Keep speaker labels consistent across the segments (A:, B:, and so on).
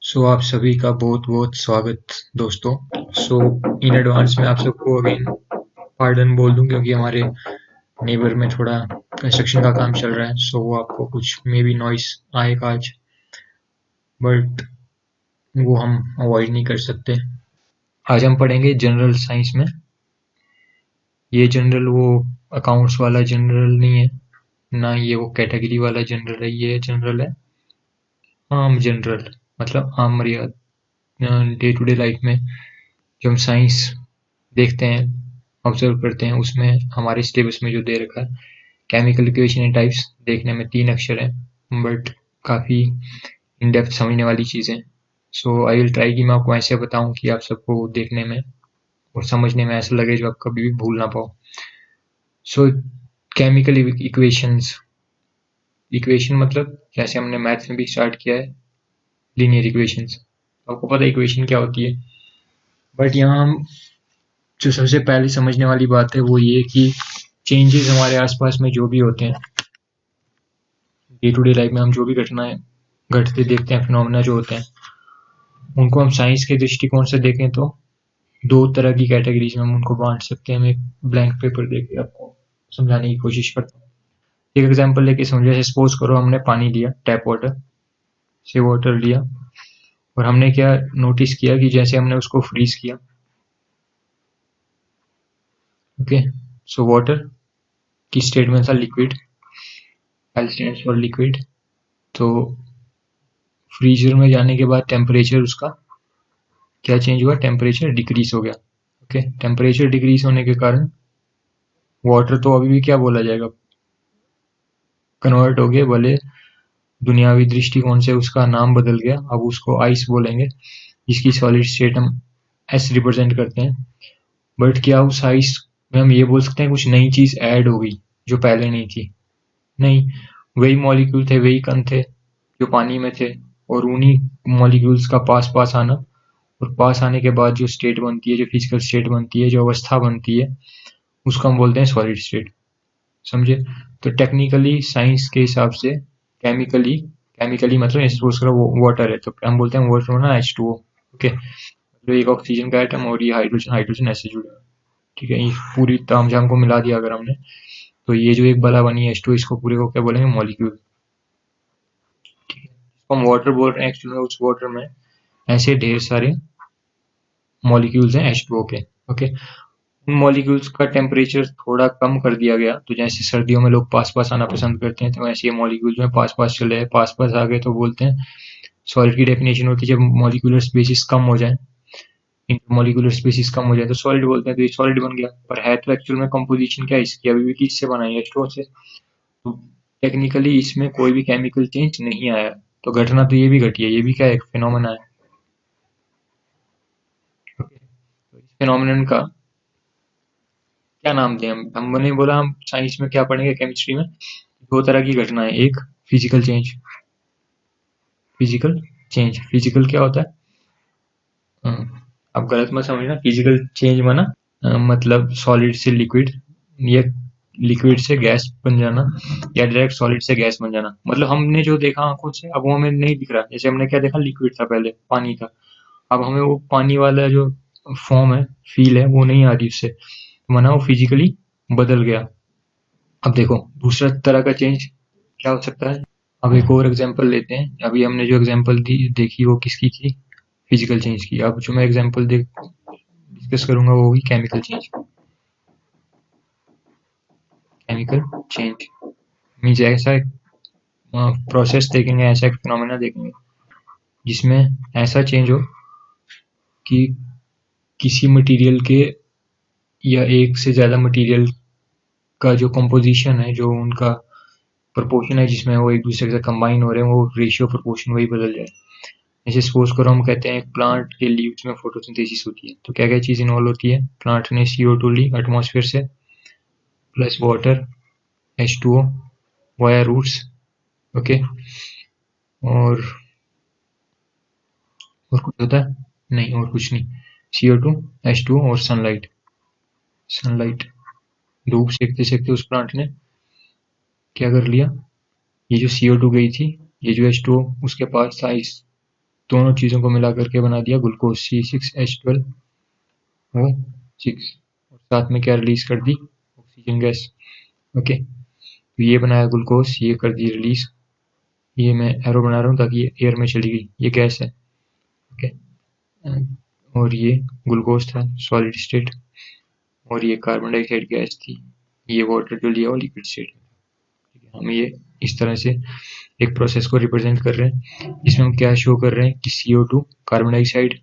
A: आप सभी का बहुत बहुत स्वागत दोस्तों। इन एडवांस में आप सबको अगेन पार्डन बोल दूं क्योंकि हमारे नेबर में थोड़ा कंस्ट्रक्शन का काम चल रहा है। वो आपको कुछ मे बी नॉइस आएगा आज, बट वो हम अवॉइड नहीं कर सकते। आज हम पढ़ेंगे जनरल साइंस में। ये जनरल वो अकाउंट्स वाला जनरल नहीं है, ना ये वो कैटेगरी वाला जनरल है। ये जनरल है आम जनरल, मतलब आम मर्यादा डे टू डे लाइफ में जो हम साइंस देखते हैं, ऑब्जर्व करते हैं, उसमें हमारे सिलेबस में जो दे रखा है केमिकल इक्वेशन एंड टाइप्स। देखने में 3 अक्षर हैं बट काफ़ी इन डेप्थ समझने वाली चीज़ें। आई विल ट्राई कि मैं आपको ऐसे बताऊं कि आप सबको देखने में और समझने में ऐसा लगे जो आप कभी भी भूल ना पाओ। केमिकल इक्वेशंस, इक्वेशन मतलब जैसे हमने मैथ्स में भी स्टार्ट किया है, लीनियर इक्वेशंस। आपको पता है इक्वेशन क्या होती है, बट यहाँ हम जो सबसे पहले समझने वाली बात है वो ये कि चेंजेस हमारे आसपास में जो भी होते हैं, डे टू डे लाइफ में हम जो भी घटनाएं घटते देखते हैं, फिनोमेना जो होते हैं, उनको हम साइंस के दृष्टिकोण से देखें तो 2 तरह की कैटेगरीज में हम उनको बांट सकते हैं। मैं एक ब्लैंक पेपर देके आपको समझाने की कोशिश करता हूँ। एक एग्जांपल लेके समझिए, जैसे सपोज करो हमने पानी लिया, टैप वाटर से वाटर लिया, और हमने क्या नोटिस किया कि जैसे हमने उसको फ्रीज किया, ओके, वाटर की स्टेट में था liquid, L stands for liquid. तो फ्रीजर में जाने के बाद टेम्परेचर उसका क्या चेंज हुआ, टेम्परेचर डिक्रीज हो गया। ओके, टेम्परेचर डिक्रीज होने के कारण वाटर तो अभी भी क्या बोला जाएगा, कन्वर्ट हो गया, भले दुनियावी दृष्टिकोण से उसका नाम बदल गया, अब उसको आइस बोलेंगे, जिसकी सॉलिड स्टेट हम एस रिप्रेजेंट करते हैं। बट क्या उस आइस में हम ये बोल सकते हैं कुछ नई चीज ऐड हो गई जो पहले नहीं थी? नहीं, वही मॉलिक्यूल थे, वही कण थे जो पानी में थे, और उन्हीं मॉलिक्यूल्स का पास पास आना, और पास आने के बाद जो स्टेट बनती है, जो फिजिकल स्टेट बनती है, जो अवस्था बनती है, उसको हम बोलते हैं सॉलिड स्टेट। समझे? तो टेक्निकली साइंस के हिसाब से केमिकली केमिकली मतलब सपोज करो वाटर है तो हम बोलते हैं वाटर ना H2O। ओके, तो एक ऑक्सीजन का एटम और ये हाइड्रोजन हाइड्रोजन ऐसे जुड़े हैं। ठीक है, ये पूरी तामझाम को मिला दिया अगर हमने, तो ये जो एक बला बनी है H2, इसको पूरे को क्या बोलेंगे, मॉलिक्यूल। ठीक है, इसको हम वाटर बोल रहे हैं, एक्चुअली उस वाटर में ऐसे ढेर सारे मॉलिक्यूल्स हैं H2O के। ओके, उन मॉलिक्यूल्स का टेम्परेचर थोड़ा कम कर दिया गया, तो जैसे सर्दियों में लोग पास पास आना पसंद करते हैं, तो वैसे ये मॉलिक्यूल्स में पास पास चले, पास पास आ गए, तो बोलते हैं सॉलिड की डेफिनेशन होती है जब मॉलिक्यूलर स्पेसिस कम हो जाए, इंटरमॉलिक्यूलर स्पेसिस कम हो जाए तो सॉलिड बोलते हैं। तो ये सॉलिड बन गया, पर है तो एक्चुअल में कंपोजिशन क्या इसकी, अभी भी किससे बना है, H2O से। तो टेक्निकली इसमें कोई भी केमिकल चेंज नहीं आया, तो घटना तो ये भी घटी है, ये भी क्या एक फिनोमेना है। ओके, तो इस फिनोमेनन का क्या नाम दें हम? हमने बोला हम साइंस में क्या पढ़ेंगे, केमिस्ट्री में 2 तरह की घटनाएं, एक physical change. Physical change, physical क्या होता है, आप गलत मत समझना, फिजिकल चेंज माना मतलब सॉलिड से लिक्विड, या लिक्विड से गैस बन जाना, या डायरेक्ट सॉलिड से गैस बन जाना। मतलब हमने जो देखा आंखों से, अब वो हमें नहीं दिख रहा। जैसे हमने क्या देखा, लिक्विड था पहले, पानी था, अब हमें वो पानी वाला जो फॉर्म है, फील है, वो नहीं आ रही उससे, माना वो फिजिकली बदल गया। अब देखो दूसरा तरह का चेंज क्या हो सकता है। अब एक और एग्जांपल लेते हैं, अभी हमने जो एग्जांपल देखी वो किसकी थी, फिजिकल चेंज की। अब जो मैं एग्जांपल डिस्कस करूंगा वो भी chemical change. Chemical change means ऐसा प्रोसेस देखेंगे, ऐसा एक फिनोमेना देखेंगे जिसमें ऐसा चेंज हो कि किसी मटेरियल के या एक से ज्यादा मटेरियल का जो कंपोजिशन है, जो उनका प्रोपोर्शन है, जिसमें वो एक दूसरे के साथ कंबाइन हो रहे हैं, वो रेशियो प्रोपोर्शन वही बदल जाए। जैसे सपोज करो हम कहते हैं प्लांट के लीव्स में फोटोसिंथेसिस होती है, तो क्या क्या चीज इन्वॉल्व होती है, प्लांट ने CO2 ली एटमॉस्फेयर से, plus water H2O via roots. Okay, और कुछ होता है नहीं, और कुछ नहीं, CO2 H2O और सनलाइट। सनलाइट, धूप सेकते सेकते उस प्लांट ने क्या कर लिया, ये जो CO2 गई थी, ये जो H2O उसके पास था, इस दोनों चीज़ों को मिला करके बना दिया ग्लूकोज C6H12O6 और साथ में क्या रिलीज कर दी, ऑक्सीजन गैस। ओके, तो ये बनाया ग्लूकोज, ये कर दी रिलीज, ये मैं एरो बना रहा हूँ ताकि ये एयर में चली गई, ये गैस है। ओके, और ये ग्लूकोज था सॉलिड स्टेट, और ये कार्बन डाइऑक्साइड गैस थी, ये वाटर जो लिया वो लिक्विड स्टेट में। हम ये इस तरह से एक प्रोसेस को रिप्रेजेंट कर रहे हैं जिसमें हम क्या शो कर रहे हैं कि CO2 कार्बन डाइऑक्साइड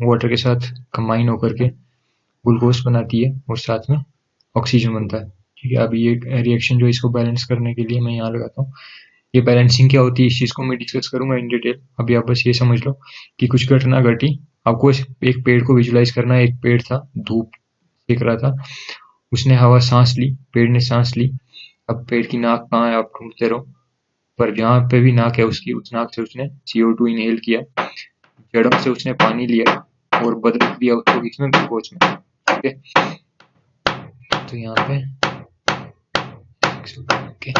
A: वाटर के साथ कंबाइन होकर के ग्लूकोज बनाती है और साथ में ऑक्सीजन बनता है। ठीक है, अब ये रिएक्शन जो इसको बैलेंस करने के लिए मैं यहाँ लगाता हूँ। ये बैलेंसिंग क्या होती है इस चीज़ को मैं डिस्कस करूंगा इन डिटेल। अभी आप बस ये समझ लो कि कुछ घटना घटी, आपको एक पेड़ को विजुलाइज करना है। एक पेड़ था, धूप सेक रहा था, उसने हवा सांस ली, पेड़ ने सांस ली। अब पेड़ की नाक कहाँ है आप ढूंढते रहो, पर जहाँ पे भी नाक है उसकी, उस नाक से उसने CO2 इनहेल किया, जड़ों से उसने पानी लिया और बदल दिया उसको किसमें, ग्लूकोज में। ओके, तो यहाँ पे ओके,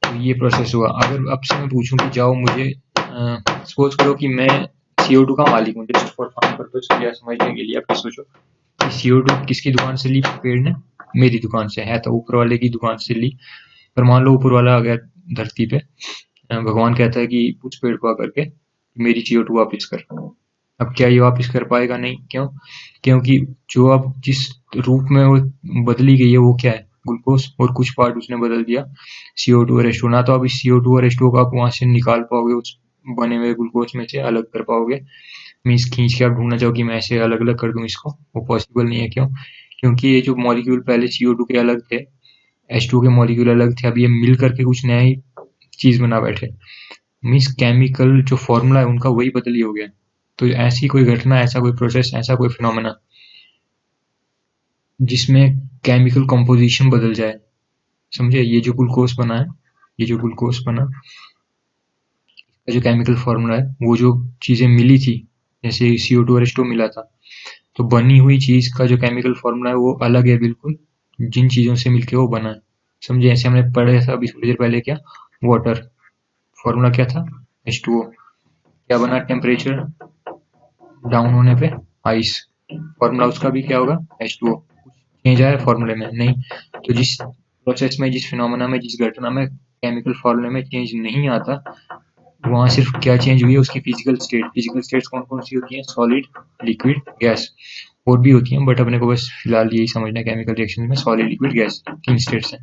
A: तो ये प्रोसेस हुआ। अगर आपसे मैं पूछूं कि जाओ मुझे सपोज करो कि मैं CO2 का मालिक हूँ, जस्ट फॉर फन पर्पस या समझने के लिए आप सोचो कि CO2 किसकी दुकान से ली पेड़ ने, मेरी दुकान से है, तो ऊपर वाले की दुकान से ली। पर मान लो ऊपर वाला आ गया धरती पे, भगवान कहता है कि कुछ पेड़ को आकर के मेरी CO2 वापस कर। अब क्या ये वापस कर पाएगा? नहीं। क्यों? क्योंकि जो अब जिस रूप में वो बदली गई है वो क्या है, ग्लूकोज, और कुछ पार्ट उसने बदल दिया CO2 और H2। ना तो अब इस CO2 और H2 को आप वहां से निकाल पाओगे, उस बने हुए ग्लूकोज में से अलग कर पाओगे, मीन्स खींच के आप ढूंढना चाहो कि मैं ऐसे अलग अलग कर दूं इसको, वो पॉसिबल नहीं है। क्यों? क्योंकि ये जो मॉलिक्यूल पहले CO2 के अलग थे, H2 के मॉलिक्यूल अलग थे, अब ये मिल करके कुछ नया ही चीज बना बैठे, मीन्स केमिकल जो फॉर्मूला है उनका वही बदली हो गया। तो ऐसी कोई घटना, ऐसा कोई प्रोसेस, ऐसा कोई फिनोमेना जिसमें केमिकल कंपोजिशन बदल जाए, समझे? ये जो ग्लूकोज बना है, ये जो ग्लूकोज बना, जो केमिकल फॉर्मूला है, वो जो चीजें मिली थी, जैसे CO2 और H2 मिला था, तो बनी हुई चीज का जो केमिकल फॉर्मूला है वो अलग है बिल्कुल जिन चीजों से मिलके वो बना है। समझे? ऐसे हमने पढ़ा था अभी थोड़ी देर पहले, क्या वाटर फॉर्मूला क्या था, H2O, क्या बना टेम्परेचर डाउन होने पे, आइस, फॉर्मूला उसका भी क्या होगा, H2O। चेंज आया फॉर्मूले में? नहीं। तो जिस प्रोसेस में, जिस फिनोमेना में, जिस घटना में केमिकल फॉर्मूले में चेंज नहीं आता, वहां सिर्फ क्या चेंज हुई है, उसकी फिजिकल स्टेट। फिजिकल स्टेट्स कौन कौन सी होती हैं, सॉलिड, लिक्विड, गैस, और भी होती हैं, बट अपने को बस फिलहाल यही समझना है केमिकल रिएक्शन में सॉलिड, लिक्विड, गैस, 3 स्टेट्स हैं।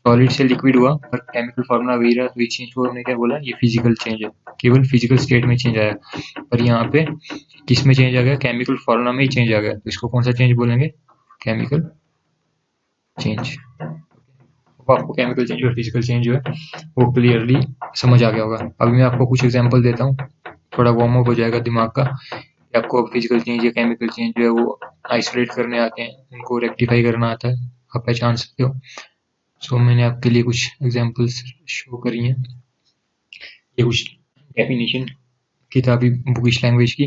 A: सॉलिड से लिक्विड हुआ पर केमिकल फॉर्मूला वही रहा, तो ये चेंज हुआ, हमने क्या बोला, ये फिजिकल चेंज है, केवल फिजिकल स्टेट में चेंज आया। पर यहाँ पे किस में चेंज आ गया, केमिकल फॉर्मूला में ही चेंज आ गया, तो इसको कौन सा चेंज बोलेंगे, केमिकल चेंज। आपको केमिकल चेंज और फिजिकल चेंज जो है वो क्लियरली समझ आ गया होगा। अभी मैं आपको कुछ एग्जांपल देता हूँ, थोड़ा वार्म अप हो जाएगा दिमाग का, कि आपको फिजिकल चेंज या केमिकल चेंज जो है वो आइसोलेट करने आते हैं, उनको रेक्टिफाई करना आता है, आप पहचान सकते हो। सो मैंने आपके लिए कुछ एग्जांपल्स शो करी हैं, ये कुछ डेफिनेशन किताबी बुकिश लैंग्वेज की।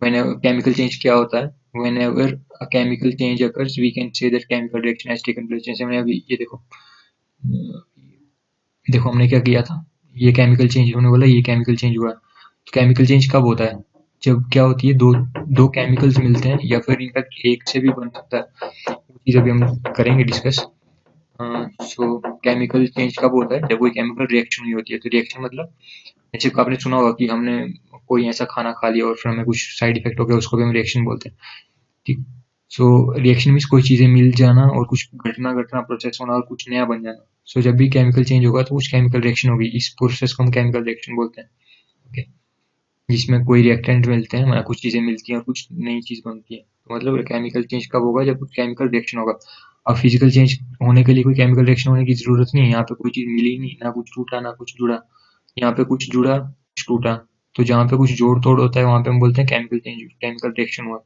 A: केमिकल चेंज क्या होता है, whenever a chemical change occurs we can say that chemical reaction has taken place। जैसे मैंने अभी ये देखो हमने क्या किया था, ये केमिकल चेंज होने वाला, ये केमिकल चेंज हुआ। तो केमिकल चेंज कब होता है, जब क्या होती है, दो केमिकल्स मिलते हैं, या फिर इनफैक्ट एक से भी बन सकता है, वो चीज़ अभी हम करेंगे डिस्कस। सो केमिकल चेंज कब होता है, जब कोई केमिकल रिएक्शन हुई होती है। तो रिएक्शन मतलब, जैसे आपने सुना होगा कि हमने कोई ऐसा खाना खा लिया और फिर हमें कुछ साइड इफेक्ट हो गया, उसको भी हम रिएक्शन बोलते हैं। ठीक। सो रिएक्शन मीन्स कोई चीज़ें मिल जाना और कुछ घटना घटना, प्रोसेस होना और कुछ नया बन जाना। सो जब भी केमिकल चेंज होगा तो कुछ केमिकल रिएक्शन होगी, इस प्रोसेस को हम केमिकल रिएक्शन बोलते हैं। ओके, जिसमें कोई रिएक्टेंट मिलते हैं, मतलब कुछ चीज़ें मिलती हैं और कुछ नई चीज़ बनती है। तो मतलब केमिकल चेंज कब होगा, जब कुछ केमिकल रिएक्शन होगा। अब फिजिकल चेंज होने के लिए कोई केमिकल रिएक्शन होने की जरूरत नहीं है, यहाँ पे कोई चीज़ मिली नहीं, ना कुछ टूटा ना कुछ जुड़ा, यहाँ पे कुछ जुड़ा कुछ टूटा। तो जहाँ पे कुछ जोड़ तोड़ होता है वहां पे हम बोलते हैं केमिकल चेंज, केमिकल रिएक्शन हुआ।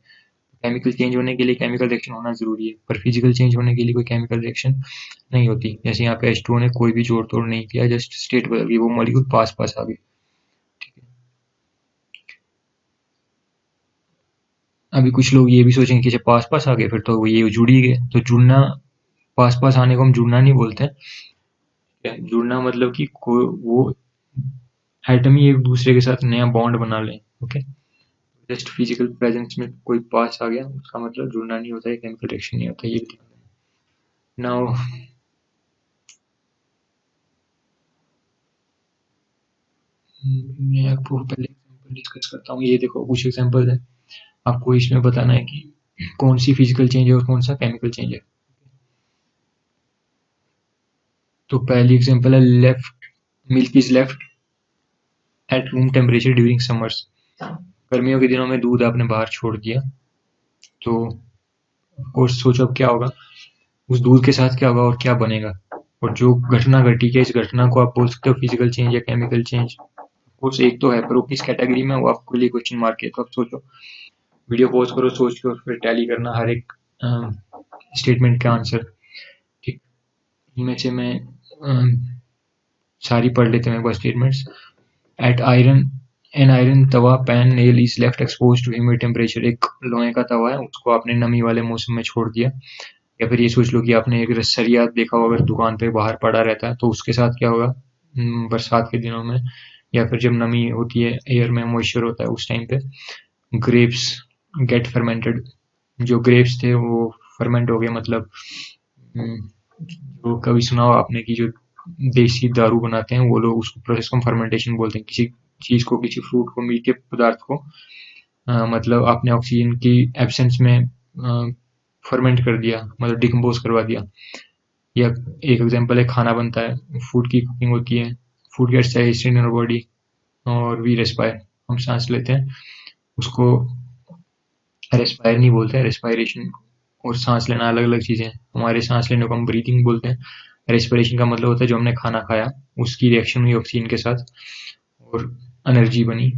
A: केमिकल चेंज होने के लिए केमिकल रिएक्शन होना जरूरी है, पर फिजिकल चेंज होने के लिए कोई केमिकल रिएक्शन नहीं होती। जैसे यहाँ पे H2O ने कोई भी जोड़ तोड़ नहीं किया, जस्ट स्टेट बदल गई, वो मॉलिक्यूल पास पास आ गए। ठीक है, अभी कुछ लोग ये भी सोचेंगे कि जब पास पास आ गए फिर तो ये जुड़ ही गए। तो जुड़ना, पास पास आने को हम जुड़ना नहीं बोलते हैं। जुड़ना मतलब कि वो एटम ही एक दूसरे के साथ नया बॉन्ड बना लें। ओके, जस्ट फिजिकल प्रेजेंस में कोई पास आ गया उसका मतलब जुड़ना नहीं होता है, केमिकल रिएक्शन नहीं होता, ये भी नाउ मैं आपको पहले एग्जांपल डिस्कस करता हूँ। ये देखो कुछ एग्जांपल है, आपको इसमें बताना है कि कौन सी फिजिकल चेंज है और कौन सा केमिकल चेंज है। तो पहली एग्जांपल है left milk is left at room temperature during summers. गर्मियों के दिनों में दूध आपने बाहर छोड़ दिया, तो कोर्स सोचो अब क्या होगा, उस दूध के साथ क्या होगा और क्या बनेगा, और जो घटना घटी है इस घटना को आप बोल सकते हो फिजिकल चेंज या केमिकल चेंज। कोर्स एक तो है पर वो किस कैटेगरी में, वो आपके लिए क्वेश्चन मार्क है। तो आप सोचो, वीडियो पॉज करो, सोच के और फिर टैली करना हर एक स्टेटमेंट का आंसर। ठीक, इनमें से मैं सारी पढ़ लेते हैं एक बार statements. At iron an iron tawa pan nail is left expose to humid temperature. एक लोहे का तवा है, उसको आपने नमी वाले मौसम में छोड़ दिया। या फिर ये सोच लो कि आपने एक सरिया देखा हो अगर दुकान पे बाहर पड़ा रहता है, तो उसके साथ क्या होगा बरसात के दिनों में, या फिर जब नमी होती है एयर में मॉइस्चर होता है उस टाइम पे ग्रेप्स गेट फर्मेंटेड। जो ग्रेप्स थे वो फर्मेंट हो गए, मतलब जो कभी सुना हो आपने कि जो देसी दारू बनाते हैं वो लोग उसको प्रोसेस को फर्मेंटेशन बोलते हैं। किसी चीज को, किसी फ्रूट को, मीठे पदार्थ को मतलब आपने ऑक्सीजन की एब्सेंस में फर्मेंट कर दिया, मतलब डिकम्पोज करवा दिया। या एक एग्जांपल है, खाना बनता है, फूड की कुकिंग होती है, food gets digested in our body और वी रेस्पायर, हम सांस लेते हैं, उसको रेस्पायर नहीं बोलते हैं, रेस्पायरेशन और सांस लेना अलग अलग चीजें हैं। हमारे सांस लेने को हम ब्रीथिंग बोलते हैं, रेस्पिरेशन का मतलब होता है जो हमने खाना खाया उसकी रिएक्शन हुई ऑक्सीजन के साथ और एनर्जी बनी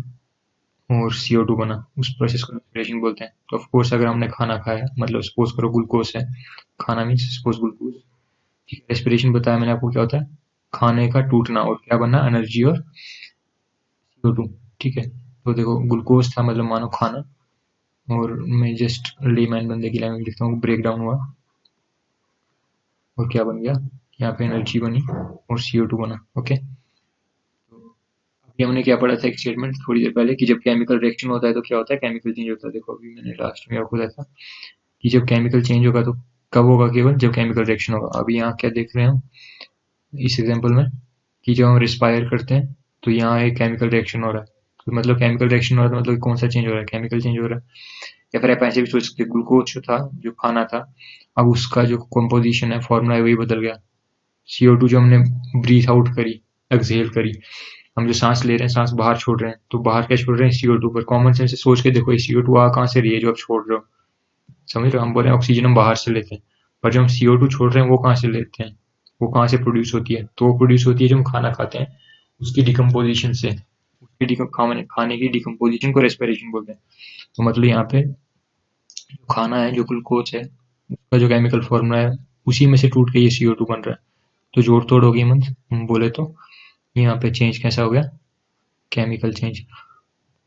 A: और CO2 बना, उस प्रोसेस को रेस्पिरेशन बोलते हैं। तो ऑफ कोर्स अगर हमने खाना खाया, मतलब सपोज करो ग्लूकोज है, खाना मीन्स सपोज ग्लूकोज, ठीक है। रेस्पिरेशन बताया मैंने आपको क्या होता है, खाने का टूटना, और क्या बना, एनर्जी और CO2, ठीक है। तो देखो ग्लूकोज था मतलब मानो खाना, और मैं जस्ट लेमैन बंदे की लैंग्वेज लिखता हूँ, ब्रेक डाउन हुआ और क्या बन गया, यहाँ पे एनर्जी बनी और CO2 बना। ओके, अभी हमने क्या पढ़ा था एक स्टेटमेंट थोड़ी देर पहले, कि जब केमिकल रिएक्शन होता है तो क्या होता है, केमिकल चेंज होता है। देखो अभी मैंने लास्ट में आपको बताया था कि जब केमिकल चेंज होगा तो कब होगा, केवल जब केमिकल रिएक्शन होगा। अभी यहाँ क्या देख रहे हैं हम इस एग्जाम्पल में, कि जब हम रिस्पायर करते हैं तो यहाँ एक केमिकल रिएक्शन हो रहा है, तो मतलब केमिकल रिएक्शन हो रहा है तो मतलब कौन सा चेंज हो रहा है, केमिकल चेंज हो रहा है। या फिर आप ऐसे भी सोच सकते हैं, ग्लूकोज जो था, जो खाना था, अब उसका जो कॉम्पोजिशन है, फॉर्मूला है, वही बदल गया। CO2 जो हमने ब्रीथ आउट करी, एक्सहेल करी, हम जो सांस ले रहे हैं, सांस बाहर छोड़ रहे हैं, तो बाहर क्या छोड़ रहे हैं, CO2। पर कॉमन सेंस से सोच के देखो, ये CO2 आ कहाँ से रही है जो आप छोड़ रहे हो, समझ रहे हो। हम बोल रहे हैं ऑक्सीजन हम बाहर से लेते हैं, पर जो हम CO2 छोड़ रहे हैं वो कहाँ से लेते हैं, वो कहाँ से प्रोड्यूस होती है, तो वो प्रोड्यूस होती है जो हम खाना खाते हैं उसकी डिकम्पोजिशन से। उसकी खाने की डिकम्पोजिशन को रेस्पिरेशन बोलते हैं। तो मतलब यहाँ पे जो खाना है, जो ग्लूकोज है, उसका जो केमिकल फॉर्मूला है उसी में से टूट के ये CO2 बन रहा है। तो जोड़ तोड़ होगी, हम बोले तो यहाँ पे चेंज कैसा हो गया, केमिकल चेंज।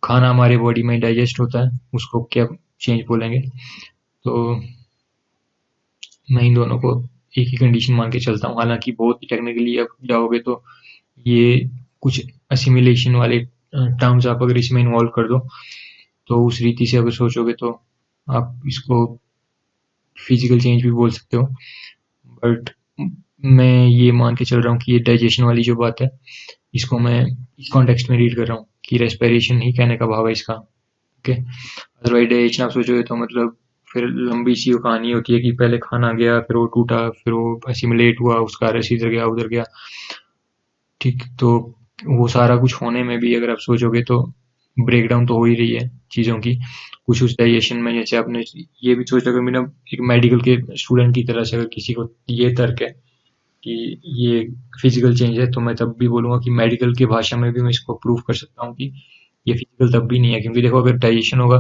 A: खाना हमारे बॉडी में डाइजेस्ट होता है, उसको क्या चेंज बोलेंगे। तो मैं इन दोनों को एक ही कंडीशन मान के चलता हूँ, हालांकि बहुत टेक्निकली अब जाओगे तो ये कुछ असिमिलेशन वाले टर्म्स आप अगर इसमें इन्वॉल्व कर दो, तो उस रीति से अगर सोचोगे तो आप इसको फिजिकल चेंज भी बोल सकते हो। बट मैं ये मान के चल रहा हूँ कि ये डाइजेशन वाली जो बात है, इसको मैं इस कॉन्टेक्स्ट में रीड कर रहा हूँ कि रेस्पिरेशन ही कहने का भाव है इसका। ओके, अदरवाइज डाइजेशन आप सोचोगे तो मतलब फिर लंबी सी वो कहानी होती है कि पहले खाना गया, फिर वो टूटा, फिर वो असिमिलेट हुआ, उसका रस इधर गया उधर गया, ठीक। तो वो सारा कुछ होने में भी अगर आप सोचोगे तो ब्रेक डाउन तो हो ही रही है चीज़ों की कुछ उस डाइजेशन में। जैसे आपने ये भी सोचा, अगर मेरा एक मेडिकल के स्टूडेंट की तरह से अगर किसी को ये तर्क है कि ये फिजिकल चेंज है, तो मैं तब भी बोलूंगा कि मेडिकल की भाषा में भी मैं इसको प्रूव कर सकता हूँ कि ये फिजिकल तब भी नहीं है। क्योंकि देखो अगर डाइजेशन होगा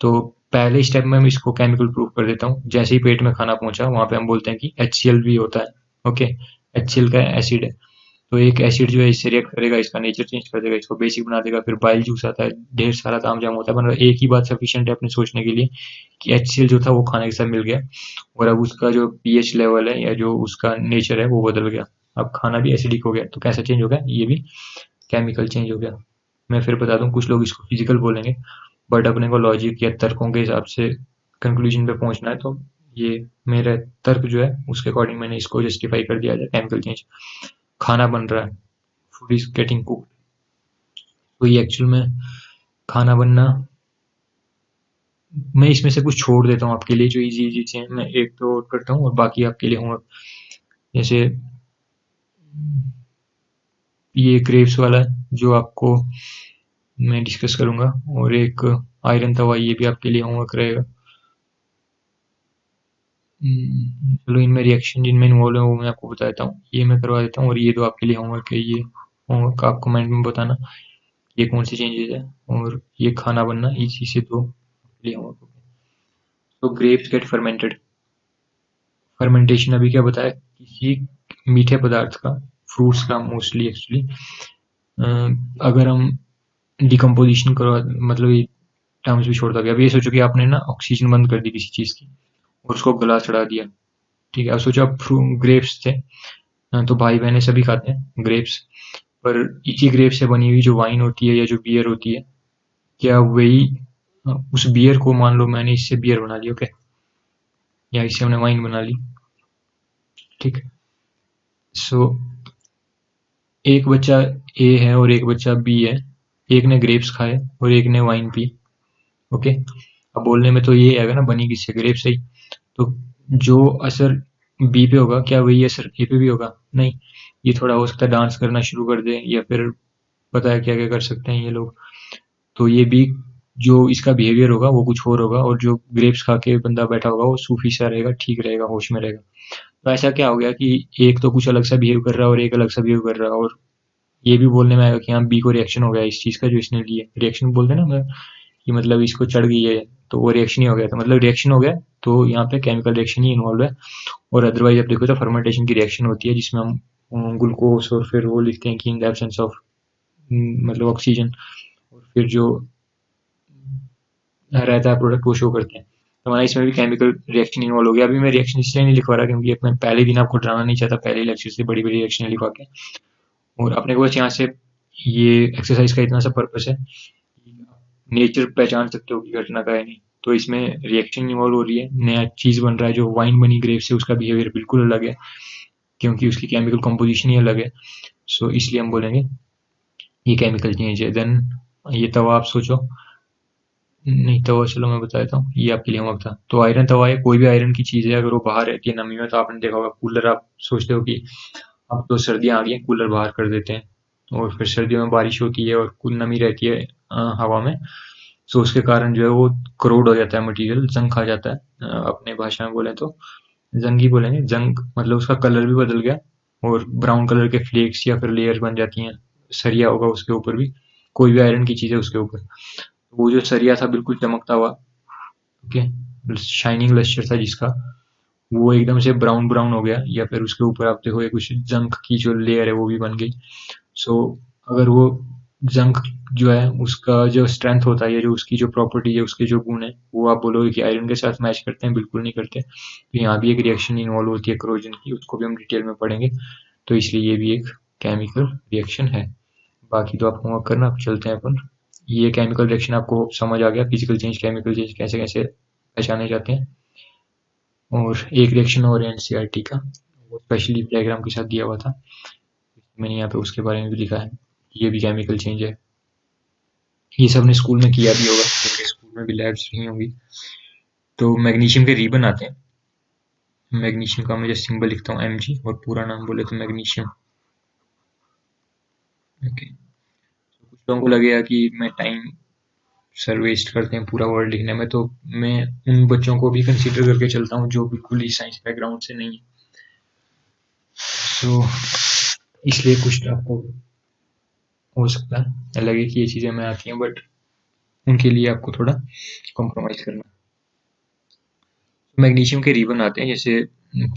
A: तो पहले स्टेप में मैं इसको केमिकल प्रूव कर देता हूँ। जैसे ही पेट में खाना पहुंचा वहां पे हम बोलते हैं कि HCl भी होता है। ओके, HCl का एसिड है, तो एक एसिड जो है इससे रिएक्ट करेगा, इसका नेचर चेंज कर देगा, इसको बेसिक बना देगा, फिर बाइल जूस आता है, ढेर सारा तामझाम होता है। मतलब एक ही बात सफिशिएंट है अपने सोचने के लिए कि HCl जो था वो खाने के साथ मिल गया और अब उसका जो pH लेवल है या जो उसका नेचर है वो बदल गया, अब खाना भी एसिडिक हो गया। तो कैसा चेंज हो गया, ये भी केमिकल चेंज हो गया। मैं फिर बता दूं, कुछ लोग इसको फिजिकल बोलेंगे, बट अपने को लॉजिक या तर्कों के हिसाब से कंक्लूजन पे पहुंचना है, तो ये मेरा तर्क जो है उसके अकॉर्डिंग मैंने इसको जस्टिफाई कर दिया जाए केमिकल चेंज। खाना बन रहा है, फूड इज गेटिंग कुक्ड, तो ये एक्चुअल में खाना बनना, मैं इसमें से कुछ छोड़ देता हूँ आपके लिए जो इजी इजी चीजें, मैं एक दो और करता हूँ और बाकी आपके लिए होमवर्क। जैसे ये ग्रेप्स वाला है जो आपको मैं डिस्कस करूंगा, और एक आयरन तवा, ये भी आपके लिए होमवर्क रहेगा। चलो इनमें रिएक्शन जिनमें इन्वॉल्व है वो मैं आपको बता देता हूँ, ये मैं करवा देता हूँ, और ये दो आपके लिए होमवर्क है। ये होमवर्क आप कमेंट में बताना ये कौन सी चेंजेस है, और ये खाना बनना, इसी से दो आपके लिए होमवर्क हो गया। तो ग्रेप्स गेट फर्मेंटेड। फर्मेंटेशन अभी क्या बताया, किसी मीठे पदार्थ का, फ्रूट्स का मोस्टली एक्चुअली, अगर हम डिकम्पोजिशन करवा, मतलब ये टर्म्स भी छोड़ता गया। अब ये सोचो कि आपने ना ऑक्सीजन बंद कर दी किसी चीज़ की और उसको गला चढ़ा दिया, ठीक है। अब सोचो आप ग्रेप्स थे, तो भाई बहनें सभी खाते हैं ग्रेप्स, पर इसी ग्रेप से बनी हुई जो वाइन होती है या जो बियर होती है, क्या वही उस बियर को, मान लो मैंने इससे बियर बना ली, ओके, या इससे हमने वाइन बना ली, ठीक। सो एक बच्चा ए है और एक बच्चा बी है, एक ने ग्रेप्स खाए और एक ने वाइन पी, ओके। अब बोलने में तो ये आएगा ना, बनी किससे, ग्रेप से ही, तो जो असर बी पे होगा क्या वही असर ए पे भी होगा? नहीं। ये थोड़ा हो सकता है डांस करना शुरू कर दे, या फिर पता है क्या क्या कर सकते हैं ये लोग, तो ये भी जो इसका बिहेवियर होगा वो कुछ और होगा, और जो ग्रेप्स खा के बंदा बैठा होगा वो सूफी सा रहेगा, ठीक रहेगा, होश में रहेगा। तो ऐसा क्या हो गया कि एक तो कुछ अलग सा बिहेव कर रहा है और एक अलग सा बिहेव कर रहा है, और ये भी बोलने में आएगा कि हाँ बी को रिएक्शन हो गया इस चीज का जो इसने लिए, रिएक्शन बोलते हैं ना मैं, कि मतलब इसको चढ़ गई है, तो वो रिएक्शन ही हो गया, तो मतलब रिएक्शन हो गया, तो यहाँ पे केमिकल रिएक्शन ही इन्वॉल्व है। और अदरवाइज आप देखो तो फर्मेंटेशन की रिएक्शन होती है जिसमें हम ग्लूकोज और फिर वो लिखते हैं कि इन द एब्सेंस ऑफ मतलब ऑक्सीजन, और फिर जो रहता है प्रोडक्ट वो शो करते हैं। तो हमारा इसमें भी केमिकल रिएक्शन इन्वॉल्व हो गया। अभी मैं रिएक्शन इसलिए नहीं लिखवा रहा क्योंकि मैं पहले दिन आपको डराना नहीं चाहता, पहले लेक्चर से बड़ी बड़ी रिएक्शन लिखवा के, और अपने को बस यहाँ से ये एक्सरसाइज का इतना सा पर्पस है, नेचर पहचान सकते हो कि घटना का है नहीं। तो इसमें रिएक्शन इन्वॉल्व हो रही है, नया चीज बन रहा है, जो वाइन बनी ग्रेप से उसका बिहेवियर बिल्कुल अलग है क्योंकि उसकी केमिकल कंपोजिशन ही अलग है। सो इसलिए हम बोलेंगे ये केमिकल चेंज है। देन ये तवा आप सोचो, नहीं तवा चलो मैं बता देता हूँ, ये आपके लिए होमवर्क था। तो आयरन तवा है, कोई भी आयरन की चीज है अगर वो बाहर रहती है नमी में, तो आपने देखा होगा कूलर, आप सोचते हो कि अब तो सर्दियां आ गई हैं कूलर बाहर कर देते हैं, और फिर सर्दियों में बारिश होती है और कुल नमी रहती है हवा में, सो उसके कारण जो है वो करोड हो जाता है मटेरियल, जंग खा जाता है। अपने भाषा में बोले तो जंग ही बोलेंगे, जंग मतलब उसका कलर भी बदल गया और ब्राउन कलर के फ्लेक्स या फिर लेयर बन जाती हैं, सरिया होगा उसके ऊपर भी, कोई भी आयरन की चीज है उसके ऊपर, वो जो सरिया था बिल्कुल चमकता हुआ, ओके, शाइनिंग लश्यर था जिसका, वो एकदम से ब्राउन ब्राउन हो गया, या फिर उसके ऊपर आप देखो कुछ जंक की जो लेयर है वो भी बन गई। सो अगर वो जंक जो है उसका जो स्ट्रेंथ होता है या जो उसकी जो प्रॉपर्टी है, उसके जो गुण है, वो आप बोलोगे कि आयरन के साथ मैच करते हैं, बिल्कुल नहीं करते। तो यहाँ भी एक रिएक्शन इन्वॉल्व होती है क्रोजन की, उसको भी हम डिटेल में पढ़ेंगे, तो इसलिए ये भी एक केमिकल रिएक्शन है। बाकी तो आप होमवर्क करना, आप चलते हैं अपन। ये केमिकल रिएक्शन आपको समझ आ गया, फिजिकल चेंज केमिकल चेंज कैसे कैसे पहचाने जाते हैं। और एक रिएक्शन और है एनसीईआरटी का, वो स्पेशली डायग्राम के साथ दिया हुआ था, मैंने यहाँ पे उसके बारे में भी लिखा है, ये भी केमिकल चेंज है। ये सब ने स्कूल में किया भी होगा क्योंकि स्कूल में भी लैब्स रही होंगी। तो मैग्नीशियम के रिबन आते हैं, मैग्नीशियम का मैं जस्ट सिंबल लिखता हूँ Mg, और पूरा नाम बोले तो मैग्नीशियम, ओके। तो कुछ लोगों को लगेगा कि मैं टाइम सर वेस्ट करते हैं पूरा वर्ड लिखने में, तो मैं उन बच्चों को भी कंसीडर करके चलता हूँ जो बिल्कुल ही साइंस बैकग्राउंड से नहीं है, तो इसलिए कुछ आपको हो सकता है लगे कि ये चीज़ें मैं आती हैं, बट उनके लिए आपको थोड़ा कॉम्प्रोमाइज़ करना। मैग्नीशियम के रिबन आते हैं, जैसे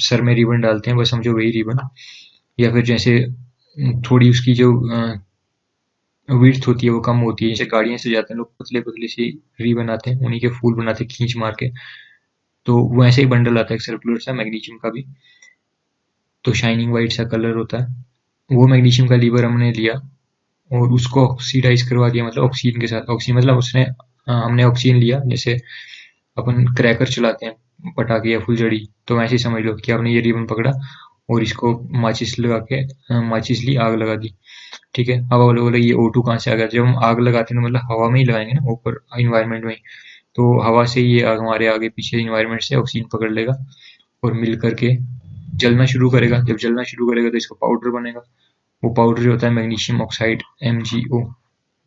A: सर में रिबन डालते हैं, बस समझो वही रिबन, या फिर जैसे थोड़ी उसकी जो विड्थ होती है वो कम होती है, जैसे गाड़ियाँ से जाते हैं लोग, पतले पतले सी रिबन आते हैं, उन्हीं के फूल बनाते हैं खींच मार के, तो वो ऐसे ही बंडल आता है सर्कुलर सा मैग्नीशियम का भी, तो शाइनिंग वाइट सा कलर होता है। वो मैग्नीशियम का लीवर हमने लिया, और उसको ऑक्सीडाइज करवा दिया, मतलब ऑक्सीजन के साथ। ऑक्सीजन मतलब उसने हमने ऑक्सीजन लिया, जैसे अपन क्रैकर चलाते हैं पटाखे या फुलझड़ी, तो वैसे ही समझ लो कि आपने ये रिबन पकड़ा और इसको माचिस लगा के माचिस ली, आग लगा दी। ठीक है, अब बोले बोले ये O2 कहाँ से आ गया? जब हम आग लगाते हैं तो मतलब हवा में ही लगाएंगे ना, ऊपर इन्वायरमेंट में ही, तो हवा से ये आग हमारे आगे पीछे इन्वायरमेंट से ऑक्सीजन पकड़ लेगा और मिल करके जलना शुरू करेगा। जब जलना शुरू करेगा तो इसका पाउडर बनेगा। वो पाउडर जो होता है magnesium oxide, MgO,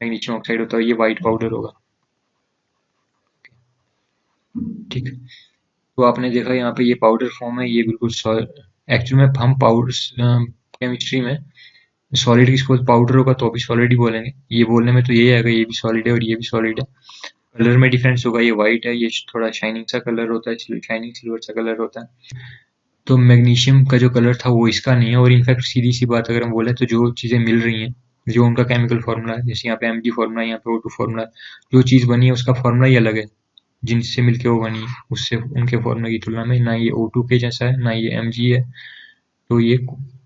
A: magnesium oxide होता है, ये व्हाइट पाउडर होगा। ठीक, तो आपने देखा यहाँ पे ये पाउडर फॉर्म है, ये बिल्कुल एक्चुअल में हम पाउडर केमिस्ट्री में सॉलिड किसको पाउडर होगा तो भी सॉलिड ही बोलेंगे। ये बोलने में तो यही आएगा, ये भी सॉलिड है और ये भी सॉलिड है। कलर में डिफरेंस होगा, ये व्हाइट है, ये थोड़ा शाइनिंग सा कलर होता है, शाइनिंग सिल्वर सा कलर होता है। तो मैग्नीशियम का जो कलर था वो इसका नहीं है। और इनफैक्ट सीधी सी बात अगर हम बोले तो जो चीज़ें मिल रही हैं, जो उनका केमिकल फार्मूला है, जैसे यहाँ पे Mg फार्मूला है, यहाँ पे O2 फार्मूला है, जो चीज़ बनी है उसका फार्मूला ही अलग है जिनसे मिलके वो बनी है, उससे उनके फार्मूला की तुलना में। ना ये O2 के जैसा है, ना ये Mg है, तो ये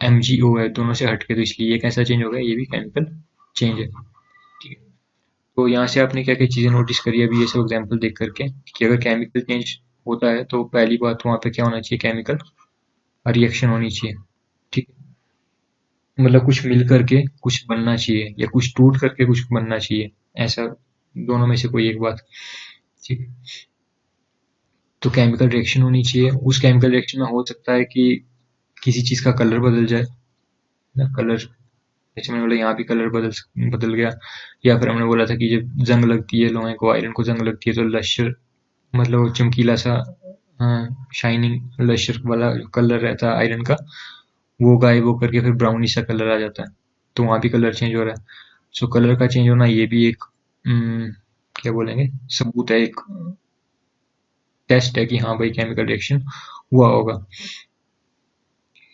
A: MgO है, दोनों से हटके, तो इसलिए ये कैसा चेंज हो गया, ये भी केमिकल चेंज है। ठीक है, तो यहाँ से आपने क्या क्या चीज़ें नोटिस करी अभी ये सब एग्जाम्पल देख करके, कि अगर केमिकल चेंज होता है तो पहली बात वहाँ पे क्या होना चाहिए, केमिकल रिएक्शन होनी चाहिए। ठीक है, मतलब कुछ मिल करके कुछ बनना चाहिए या कुछ टूट करके कुछ बनना चाहिए, ऐसा दोनों में से कोई एक बात। ठीक है, तो केमिकल रिएक्शन होनी चाहिए। उस केमिकल रिएक्शन में हो सकता है कि किसी चीज़ का कलर बदल जाए ना, कलर, जैसे मैंने बोला यहाँ भी कलर बदल गया। या फिर हमने बोला था कि जब जंग लगती है लोहे को, आयरन को जंग लगती है तो लश्यर, मतलब वो चमकीला सा शाइनिंग लश्यर वाला कलर रहता है आयरन का, वो गायब होकर के फिर ब्राउनी सा कलर आ जाता है, तो वहाँ भी कलर चेंज हो रहा है। सो कलर का चेंज होना ये भी एक क्या बोलेंगे, सबूत है, एक टेस्ट है कि हाँ भाई केमिकल रिएक्शन हुआ होगा।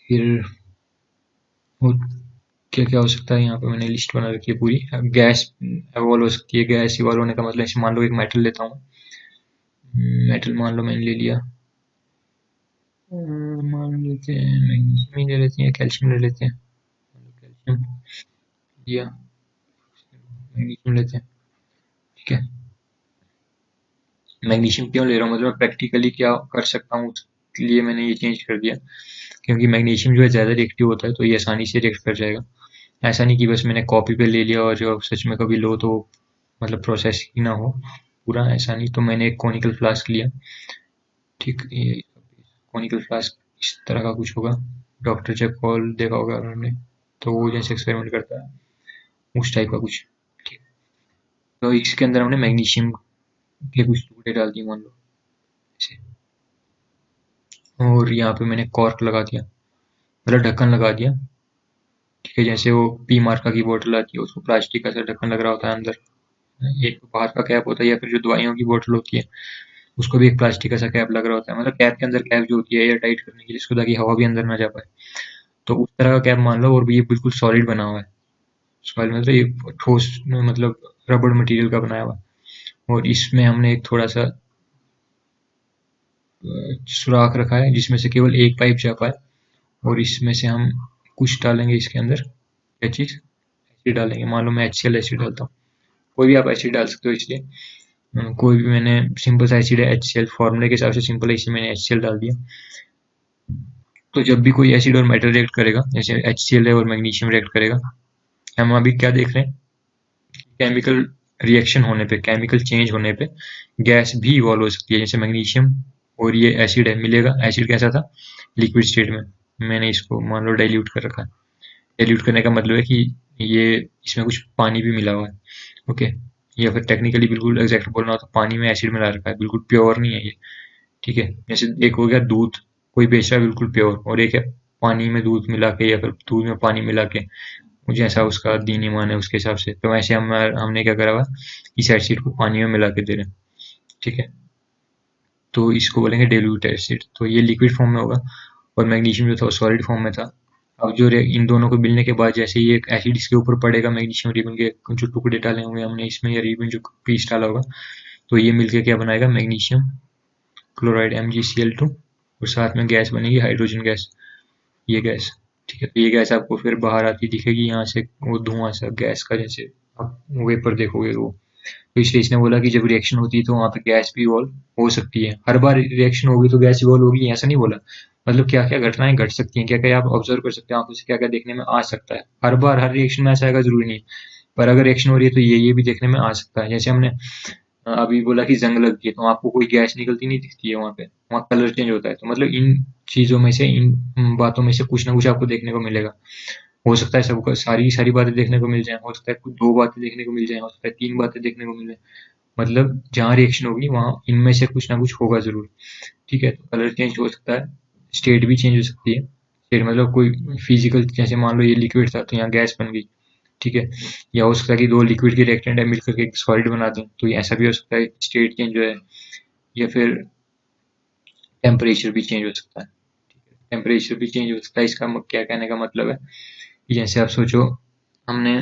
A: फिर और क्या क्या हो सकता है, यहाँ पे मैंने लिस्ट बना रखी है पूरी। गैस इवॉल्व हो सकती है। गैस इवॉल्व होने का मतलब ऐसे मान लो एक मेटल लेता हूँ, मेटल मान लो मैंने ले लिया, मान लेते हैं मैग्नीशियम ही ले लेते हैं, कैल्शियम ले लेते हैं, कैल्शियम लिया, मैग्नीशियम लेते हैं। ठीक है, मैग्नीशियम क्यों ले रहा हूँ, मतलब प्रैक्टिकली क्या कर सकता हूँ उसके लिए मैंने ये चेंज कर दिया, क्योंकि मैग्नीशियम जो है ज़्यादा रिएक्टिव होता है तो ये आसानी से रिएक्ट कर जाएगा। ऐसा नहीं कि बस मैंने कॉपी पे ले लिया और जो सच में कभी लो तो मतलब प्रोसेस ही ना हो पूरा, ऐसा नहीं। तो मैंने एक कोनिकल फ्लास्क लिया। ठीक, ये कोनिकल फ्लास्क इस तरह का कुछ होगा, डॉक्टर जैकपॉल देखा होगा उन्होंने, तो वो जैसे एक्सपेरिमेंट करता है उस टाइप का कुछ। ठीक, तो इसके अंदर हमने मैग्नीशियम के कुछ टुकड़े डाल दिए मान लो ऐसे, और यहाँ पे मैंने कॉर्क लगा दिया, मतलब ढक्कन लगा दिया। ठीक है, जैसे वो पी मार्का की बोतल आती है उसको प्लास्टिक का सा ढक्कन लग रहा होता है अंदर, एक तो बाहर का कैप होता है, या फिर जो दवाइयों की बोतल होती है उसको भी एक प्लास्टिक का सा कैप लग रहा होता है, मतलब कैप के अंदर कैप जो होती है एयर टाइट करने के लिए इसको, ताकि हवा भी अंदर ना जा पाए, तो उस तरह का कैप मान लो। और ये बिल्कुल सॉलिड बना हुआ है, सॉलिड मतलब ये ठोस, मतलब रबड़ मटेरियल का बनाया हुआ है। और इसमें हमने एक थोड़ा सा सुराख रखा है जिसमें से केवल एक पाइप जा पाए, और इसमें से हम कुछ डालेंगे इसके अंदर, क्या चीज़, एसिड डालेंगे। मान लो मैं HCl एसिड डालता हूँ, कोई भी आप एसिड डाल सकते हो, इसलिए कोई भी, मैंने सिंपल सा एसिड है HCl, फॉर्मूले के हिसाब से सिंपल है, इसलिए मैंने HCl डाल दिया। तो जब भी कोई एसिड और मेटल रिएक्ट करेगा, जैसे HCl है और मैग्नीशियम रिएक्ट करेगा, हम अभी क्या देख रहे हैं, केमिकल रिएक्शन होने पे, केमिकल चेंज होने पे गैस भी इवॉल्व हो सकती है। जैसे मैग्नीशियम और ये एसिड है, मिलेगा, एसिड कैसा था, लिक्विड स्टेट में, मैंने इसको मान लो डाइल्यूट कर रखा है। डाइल्यूट करने का मतलब है कि ये इसमें कुछ पानी भी मिला हुआ है, ओके, या फिर टेक्निकली बिल्कुल एग्जैक्ट बोलना हो तो पानी में एसिड मिला रखा है, बिल्कुल प्योर नहीं है ये। ठीक है, जैसे एक हो गया दूध, कोई बेच रहा है बिल्कुल प्योर, और एक है पानी में दूध मिला के या फिर दूध में पानी मिला के, मुझे ऐसा उसका दीन ईमान है उसके हिसाब से, तो वैसे हमने क्या करा हुआ, इस एसिड को पानी में मिला के दे रहे हैं। ठीक है, तो इसको बोलेंगे डेल्यूट एसिड, तो ये लिक्विड फॉर्म में होगा, और मैग्नीशियम जो था सॉलिड फॉर्म में था। अब जो इन दोनों को मिलने के बाद जैसे ये एक एसिड इसके ऊपर पड़ेगा, मैग्नीशियम रिबन के जो टुकड़े डाले होंगे हमने इसमें, या रिबन जो पीस डाला होगा, तो ये मिलके क्या बनाएगा, मैग्नीशियम क्लोराइड MgCl2, और साथ में गैस बनेगी हाइड्रोजन गैस, ये गैस। ठीक है, तो ये गैस आपको फिर बाहर आती दिखेगी यहाँ से, वो धुआं सा गैस का, जैसे आप वेपर देखोगे वो। तो इसलिए इसने बोला कि जब रिएक्शन होती है तो वहाँ पे गैस भी इवॉल्व हो सकती है। हर बार रिएक्शन होगी तो गैस इवॉल्व होगी ऐसा नहीं बोला, मतलब क्या क्या घटनाएं घट सकती हैं, क्या क्या आप ऑब्जर्व कर सकते हैं आंखों से, क्या क्या देखने में आ सकता है। हर बार हर रिएक्शन में ऐसा आएगा जरूरी नहीं, पर अगर रिएक्शन हो रही है तो ये भी देखने में आ सकता है। जैसे हमने अभी बोला कि जंग लगती है तो आपको कोई गैस निकलती नहीं दिखती है वहां पे, वहाँ कलर चेंज होता है। तो मतलब इन चीजों में से, इन बातों में से कुछ ना कुछ आपको देखने को मिलेगा। हो सकता है सबको सारी सारी बातें देखने को मिल जाए, हो सकता है कुछ दो बातें देखने को मिल जाए, हो सकता है तीन बातें देखने को मिल जाए। मतलब जहाँ रिएक्शन होगी वहाँ इनमें से कुछ ना कुछ होगा जरूर। ठीक है, तो कलर चेंज हो सकता है, स्टेट भी चेंज हो सकती है। स्टेट मतलब कोई फिजिकल, जैसे मान लो ये लिक्विड था तो यहाँ गैस बन गई, ठीक है। या हो सकता है कि दो लिक्विड के रिएक्टेंट है मिलकर के एक सॉलिड बना दें, तो ये ऐसा भी हो सकता है, स्टेट चेंज हो है। या फिर टेम्परेचर भी चेंज हो सकता है, टेम्परेचर भी चेंज हो सकता है। इसका क्या कहने का मतलब है कि जैसे आप सोचो, हमने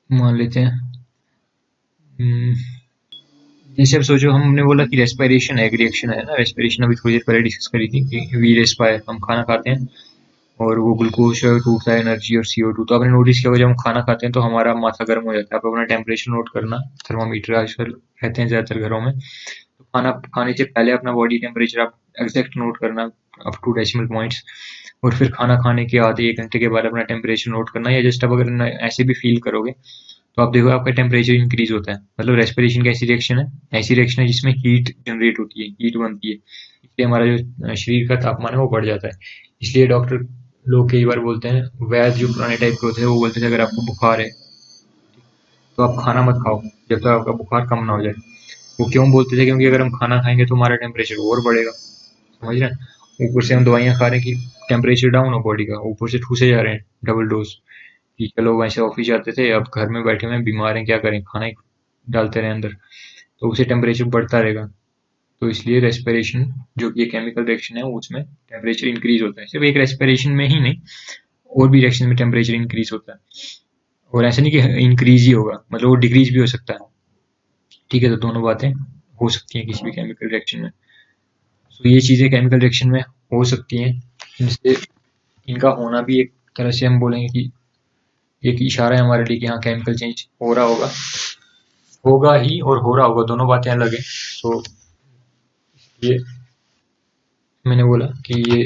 A: मान लेते हैं, जैसे आप सोचो हमने बोला कि रेस्पिरेशन है, एक रिएक्शन है ना, रेस्पिरेशन अभी थोड़ी देर पहले डिस्कस करी थी कि वी रेस्पायर, हम खाना खाते हैं और वो ग्लूकोज टूटता है एनर्जी और CO2। तो आपने नोटिस किया होगा जब हम खाना खाते हैं तो हमारा माथा गर्म हो जाता है। आप अपना टेम्परेचर नोट करना, थर्मामीटर आजकल रहते हैं ज़्यादातर घरों में, तो खाना खाने से पहले अपना बॉडी टेम्परेचर आप एग्जैक्ट नोट करना अप टू डेसिमल पॉइंट्स, और फिर खाना खाने के आधे एक घंटे के बाद अपना टेम्परेचर नोट करना। या जस्ट आप अगर ऐसे भी फील करोगे तो आप देखो आपका टेम्परेचर इंक्रीज होता है। मतलब रेस्पिरेशन कैसी रिएक्शन है, ऐसी रिएक्शन है जिसमें हीट जनरेट होती है, हीट बनती है, इसलिए हमारा जो शरीर का तापमान है वो बढ़ जाता है। इसलिए डॉक्टर लोग कई बार बोलते हैं, वैद्य जो पुराने टाइप के होते हैं वो बोलते थे अगर आपको बुखार है तो आप खाना मत खाओ जब तक आपका बुखार कम ना हो जाए। वो क्यों बोलते थे, क्योंकि अगर हम खाना खाएंगे तो हमारा टेम्परेचर और बढ़ेगा, समझ रहे हैं। ऊपर से हम दवाइयाँ खा रहे हैं कि टेम्परेचर डाउन हो बॉडी का, ऊपर से ठूसे जा रहे हैं डबल डोज कि चलो वैसे ऑफिस जाते थे, अब घर में बैठे हुए हैं बीमार हैं, क्या करें, खाना ही डालते रहे अंदर, तो उसे टेम्परेचर बढ़ता रहेगा। तो इसलिए रेस्पिरेशन जो कि केमिकल रिएक्शन है उसमें टेम्परेचर इंक्रीज होता है। सिर्फ एक रेस्पिरेशन में ही नहीं, और भी रिएक्शन में टेम्परेचर इंक्रीज होता है। और ऐसा नहीं कि इंक्रीज ही होगा, मतलब वो डिक्रीज भी हो सकता है। ठीक है, तो दोनों बातें हो सकती हैं किसी भी केमिकल रिएक्शन में। तो ये चीज़ें केमिकल रिएक्शन में हो सकती हैं, जिससे इनका होना भी एक तरह से हम बोलेंगे कि एक इशारा है हमारे लिए कि हाँ केमिकल चेंज हो रहा होगा, होगा ही और हो रहा होगा, दोनों बातें अलग है। तो ये मैंने बोला कि ये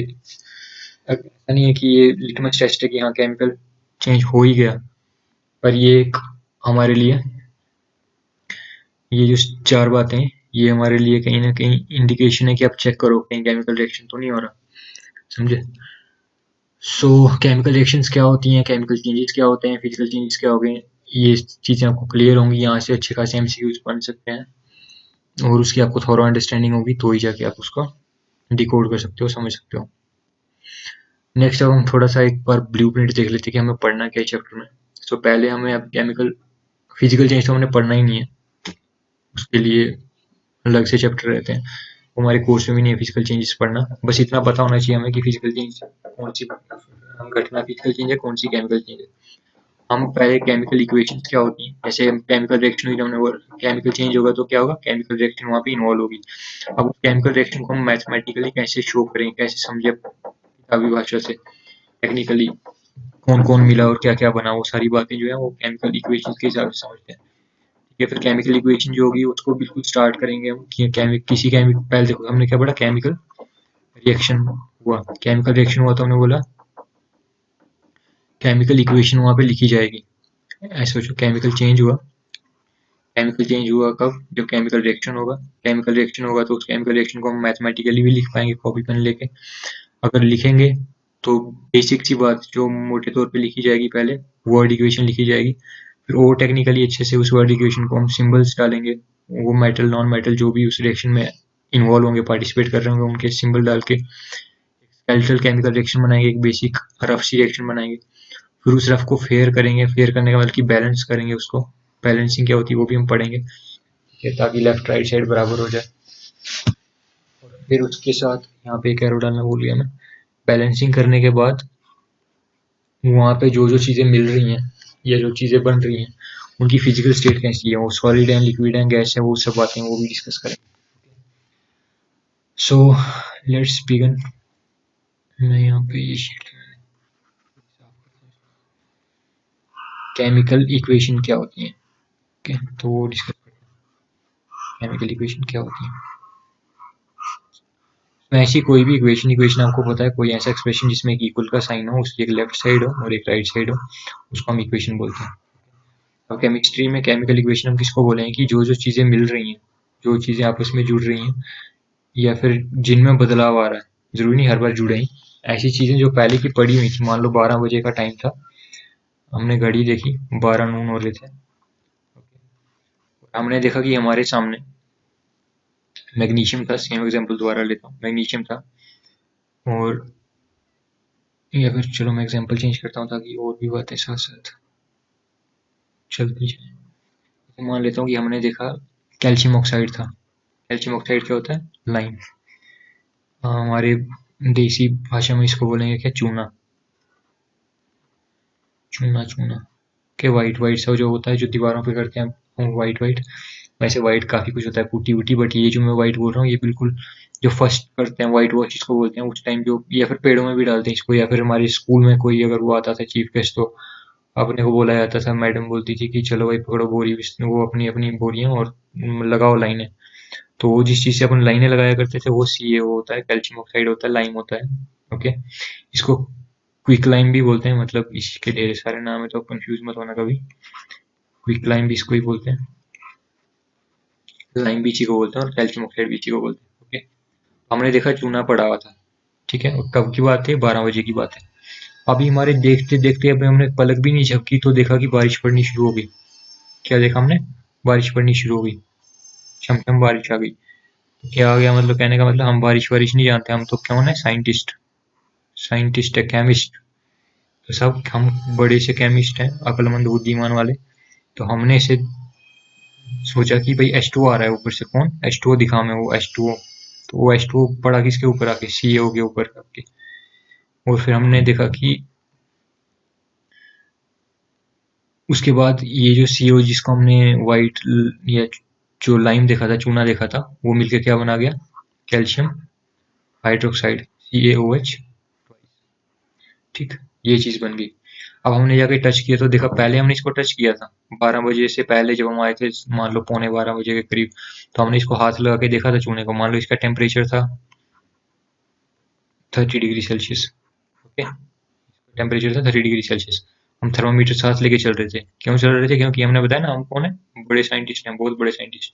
A: ऐसा नहीं है कि ये लिटमस टेस्ट है कि हाँ केमिकल चेंज हो ही गया, पर ये एक हमारे लिए, ये जो चार बातें ये हमारे लिए कहीं ना कहीं इंडिकेशन है कि आप चेक करो कहीं केमिकल रिएक्शन तो नहीं हो रहा, समझे। सो केमिकल रिएक्शंस क्या होती हैं, केमिकल चेंजेस क्या होते हैं, फिजिकल चेंजेस क्या हो गए, ये चीज़ें आपको क्लियर होंगी। यहाँ से अच्छे खासे MCQs बन सकते हैं और उसकी आपको थॉरो अंडरस्टैंडिंग होगी तो ही जाके आप उसको डिकोड कर सकते हो, समझ सकते हो। नेक्स्ट अब हम थोड़ा सा एक बार ब्लूप्रिंट देख लेते हैं कि हमें पढ़ना क्या है चैप्टर में। सो पहले हमें अब केमिकल फिजिकल चेंज तो हमने पढ़ना ही नहीं है, उसके लिए अलग से चैप्टर रहते हैं, हमारे कोर्स में भी नहीं है फिजिकल चेंजेस पढ़ना। बस इतना पता होना चाहिए हमें कि फिजिकल चेंज कौन सी घटना फिजिकल चेंज है, कौन सी केमिकल चेंज है। हम पहले केमिकल इक्वेशंस क्या होती हैं, जैसे केमिकल रिएक्शन हुई, हमने वो केमिकल चेंज होगा तो क्या होगा, केमिकल रिएक्शन वहाँ पे इन्वॉल्व होगी। अब केमिकल रिएक्शन को हम मैथमेटिकली कैसे शो करें, कैसे समझे किताबी भाषा से, टेक्निकली कौन कौन मिला और क्या क्या बना, वो सारी बातें जो है वो केमिकल इक्वेशन के हिसाब से समझते हैं। या फिर केमिकल इक्वेशन जो होगी उसको बिल्कुल स्टार्ट करेंगे हम कि किसी केमिकल, पहले देखो हमने क्या पढ़ा, केमिकल रिएक्शन हुआ, केमिकल रिएक्शन हुआ तो हमने बोला केमिकल इक्वेशन वहाँ पे लिखी जाएगी। ऐसे सोचो केमिकल चेंज हुआ, केमिकल चेंज हुआ कब, जब केमिकल रिएक्शन होगा। केमिकल रिएक्शन होगा तो उस केमिकल रिएक्शन को हम मैथमेटिकली भी लिख पाएंगे कॉपी पेन लेके। अगर लिखेंगे तो बेसिक सी बात जो मोटे तौर पे लिखी जाएगी, पहले वर्ड इक्वेशन लिखी जाएगी, फिर और टेक्निकली अच्छे से उस वर्ड इक्वेशन को हम सिंबल्स डालेंगे, वो मेटल नॉन मेटल जो भी उस रिएक्शन में इन्वॉल्व होंगे, पार्टिसिपेट कर रहे होंगे, उनके सिंबल डाल के स्केलेटल केमिकल रिएक्शन बनाएंगे, एक बेसिक रफ सी रिएक्शन बनाएंगे। फिर उस रफ को फेयर करेंगे, फेयर करने का मतलब कि बैलेंस करेंगे उसको, बैलेंसिंग क्या होती है वो भी हम पढ़ेंगे, ताकि लेफ्ट राइट साइड बराबर हो जाए। फिर उसके साथ यहाँ पे एक एरो डालना भूल गया मैं। बैलेंसिंग करने के बाद वहाँ पे जो जो चीज़ें मिल रही हैं या जो चीज़ें बन रही हैं उनकी फिजिकल स्टेट कैसी है, वो सॉलिड है, लिक्विड है, गैस है, वो सब बातें वो भी डिस्कस करेंगे। So let's begin. मैं यहाँ पे ये शीट केमिकल इक्वेशन क्या होती है। ओके, तो वो डिस्कस करते हैं केमिकल इक्वेशन क्या होती है। तो ऐसी कोई भी इक्वेशन आपको पता है, कोई ऐसा एक्सप्रेशन जिसमें एक इक्वल का साइन हो, उसकी एक लेफ्ट साइड हो और एक राइट साइड हो, उसको हम इक्वेशन बोलते हैं। और केमिस्ट्री में केमिकल इक्वेशन हम किसको बोलेंगे कि जो जो चीज़ें मिल रही हैं, जो चीज़ें आपस में जुड़ रही हैं या फिर जिनमें बदलाव आ रहा है, जरूरी नहीं हर बार जुड़े ही, ऐसी चीज़ें जो पहले की पड़ी हुई थी। मान लो 12 बजे का टाइम था, हमने घड़ी देखी 12 नून हो रहे थे, हमने देखा कि हमारे सामने मैग्नीशियम था। सेम एग्जांपल दोबारा लेता हूँ, मैग्नीशियम था। और या फिर चलो मैं एग्जांपल चेंज करता हूँ ताकि और भी बातें साथ साथ चलती जाए। तो मान लेता हूँ कि हमने देखा कैल्शियम ऑक्साइड था। कैल्शियम ऑक्साइड क्या होता है? लाइम। हमारे देसी भाषा में इसको बोलेंगे क्या? चूना। चूना चूना के वाइट वाइट सा जो होता है, जो दीवारों पे करते हैं वाइट वाइट, वैसे वाइट काफी कुछ होता है, पुटी वुटी, बट ये जो मैं वाइट बोल रहा हूँ ये बिल्कुल जो फर्स्ट करते हैं वाइट वॉश इसको बोलते हैं उस टाइम, जो या फिर पेड़ों में भी डालते हैं इसको, या फिर हमारे स्कूल में कोई अगर वो आता था चीफ गेस्ट तो अपने को बोला जाता था, मैडम बोलती थी कि चलो भाई पकड़ो बोरी, वो अपनी अपनी बोरियां और लगाओ लाइनें। तो वो जिस चीज से अपन लाइनें लगाया करते थे वो CaO होता है, कैल्शियम ऑक्साइड होता है, लाइम होता है। ओके, इसको क्विक लाइम भी बोलते हैं, मतलब इसके ढेर सारे नाम है तो कंफ्यूज मत होना कभी। क्विक लाइम भी इसको ही बोलते हैं, लाइम भी इसी को बोलते हैं और कैल्शियम ऑक्साइड भी इसी को बोलते हैं। ओके, हमने देखा चूना पड़ा हुआ था, ठीक है, और कब की बात है? 12 बजे की बात है। अभी हमारे देखते देखते अभी हमने पलक भी नहीं झपकी तो देखा कि बारिश पड़नी शुरू हो गई। क्या देखा हमने? बारिश पड़नी शुरू हो गई, छमछम बारिश आ गई। तो क्या आ गया? मतलब कहने का मतलब हम बारिश वारिश नहीं जानते, हम तो कौन है? साइंटिस्ट। साइंटिस्ट है, केमिस्ट। तो सब हम बड़े से केमिस्ट हैं, अक्लमंद बुद्धिमान वाले। तो हमने इसे सोचा कि भाई H2O आ रहा है ऊपर से, कौन? H2O दिखा हमें, वो H2O। तो वो H2O पड़ा किसके ऊपर आके? CaO के ऊपर आके। और फिर हमने देखा कि उसके बाद ये जो CaO जिसको हमने वाइट या जो लाइम देखा था, चूना देखा था, वो मिलके क्या बना गया? Calcium hydroxide, CaOH। ठीक, ये चीज बन गई। अब हमने जाके टच किया तो देखा, पहले हमने इसको टच किया था 12 बजे से पहले, जब हम आए थे मान लो 12:15 बजे के करीब, तो हमने इसको हाथ लगा के देखा था चूने को। मान लो इसका टेम्परेचर था 30 डिग्री सेल्सियस। ओके, टेम्परेचर था 30 डिग्री सेल्सियस। हम थर्मोमीटर साथ लेके चल रहे थे। क्यों चल रहे थे? क्योंकि हमने बताया ना हम कौन है, बड़े साइंटिस्ट हैं, बहुत बड़े साइंटिस्ट।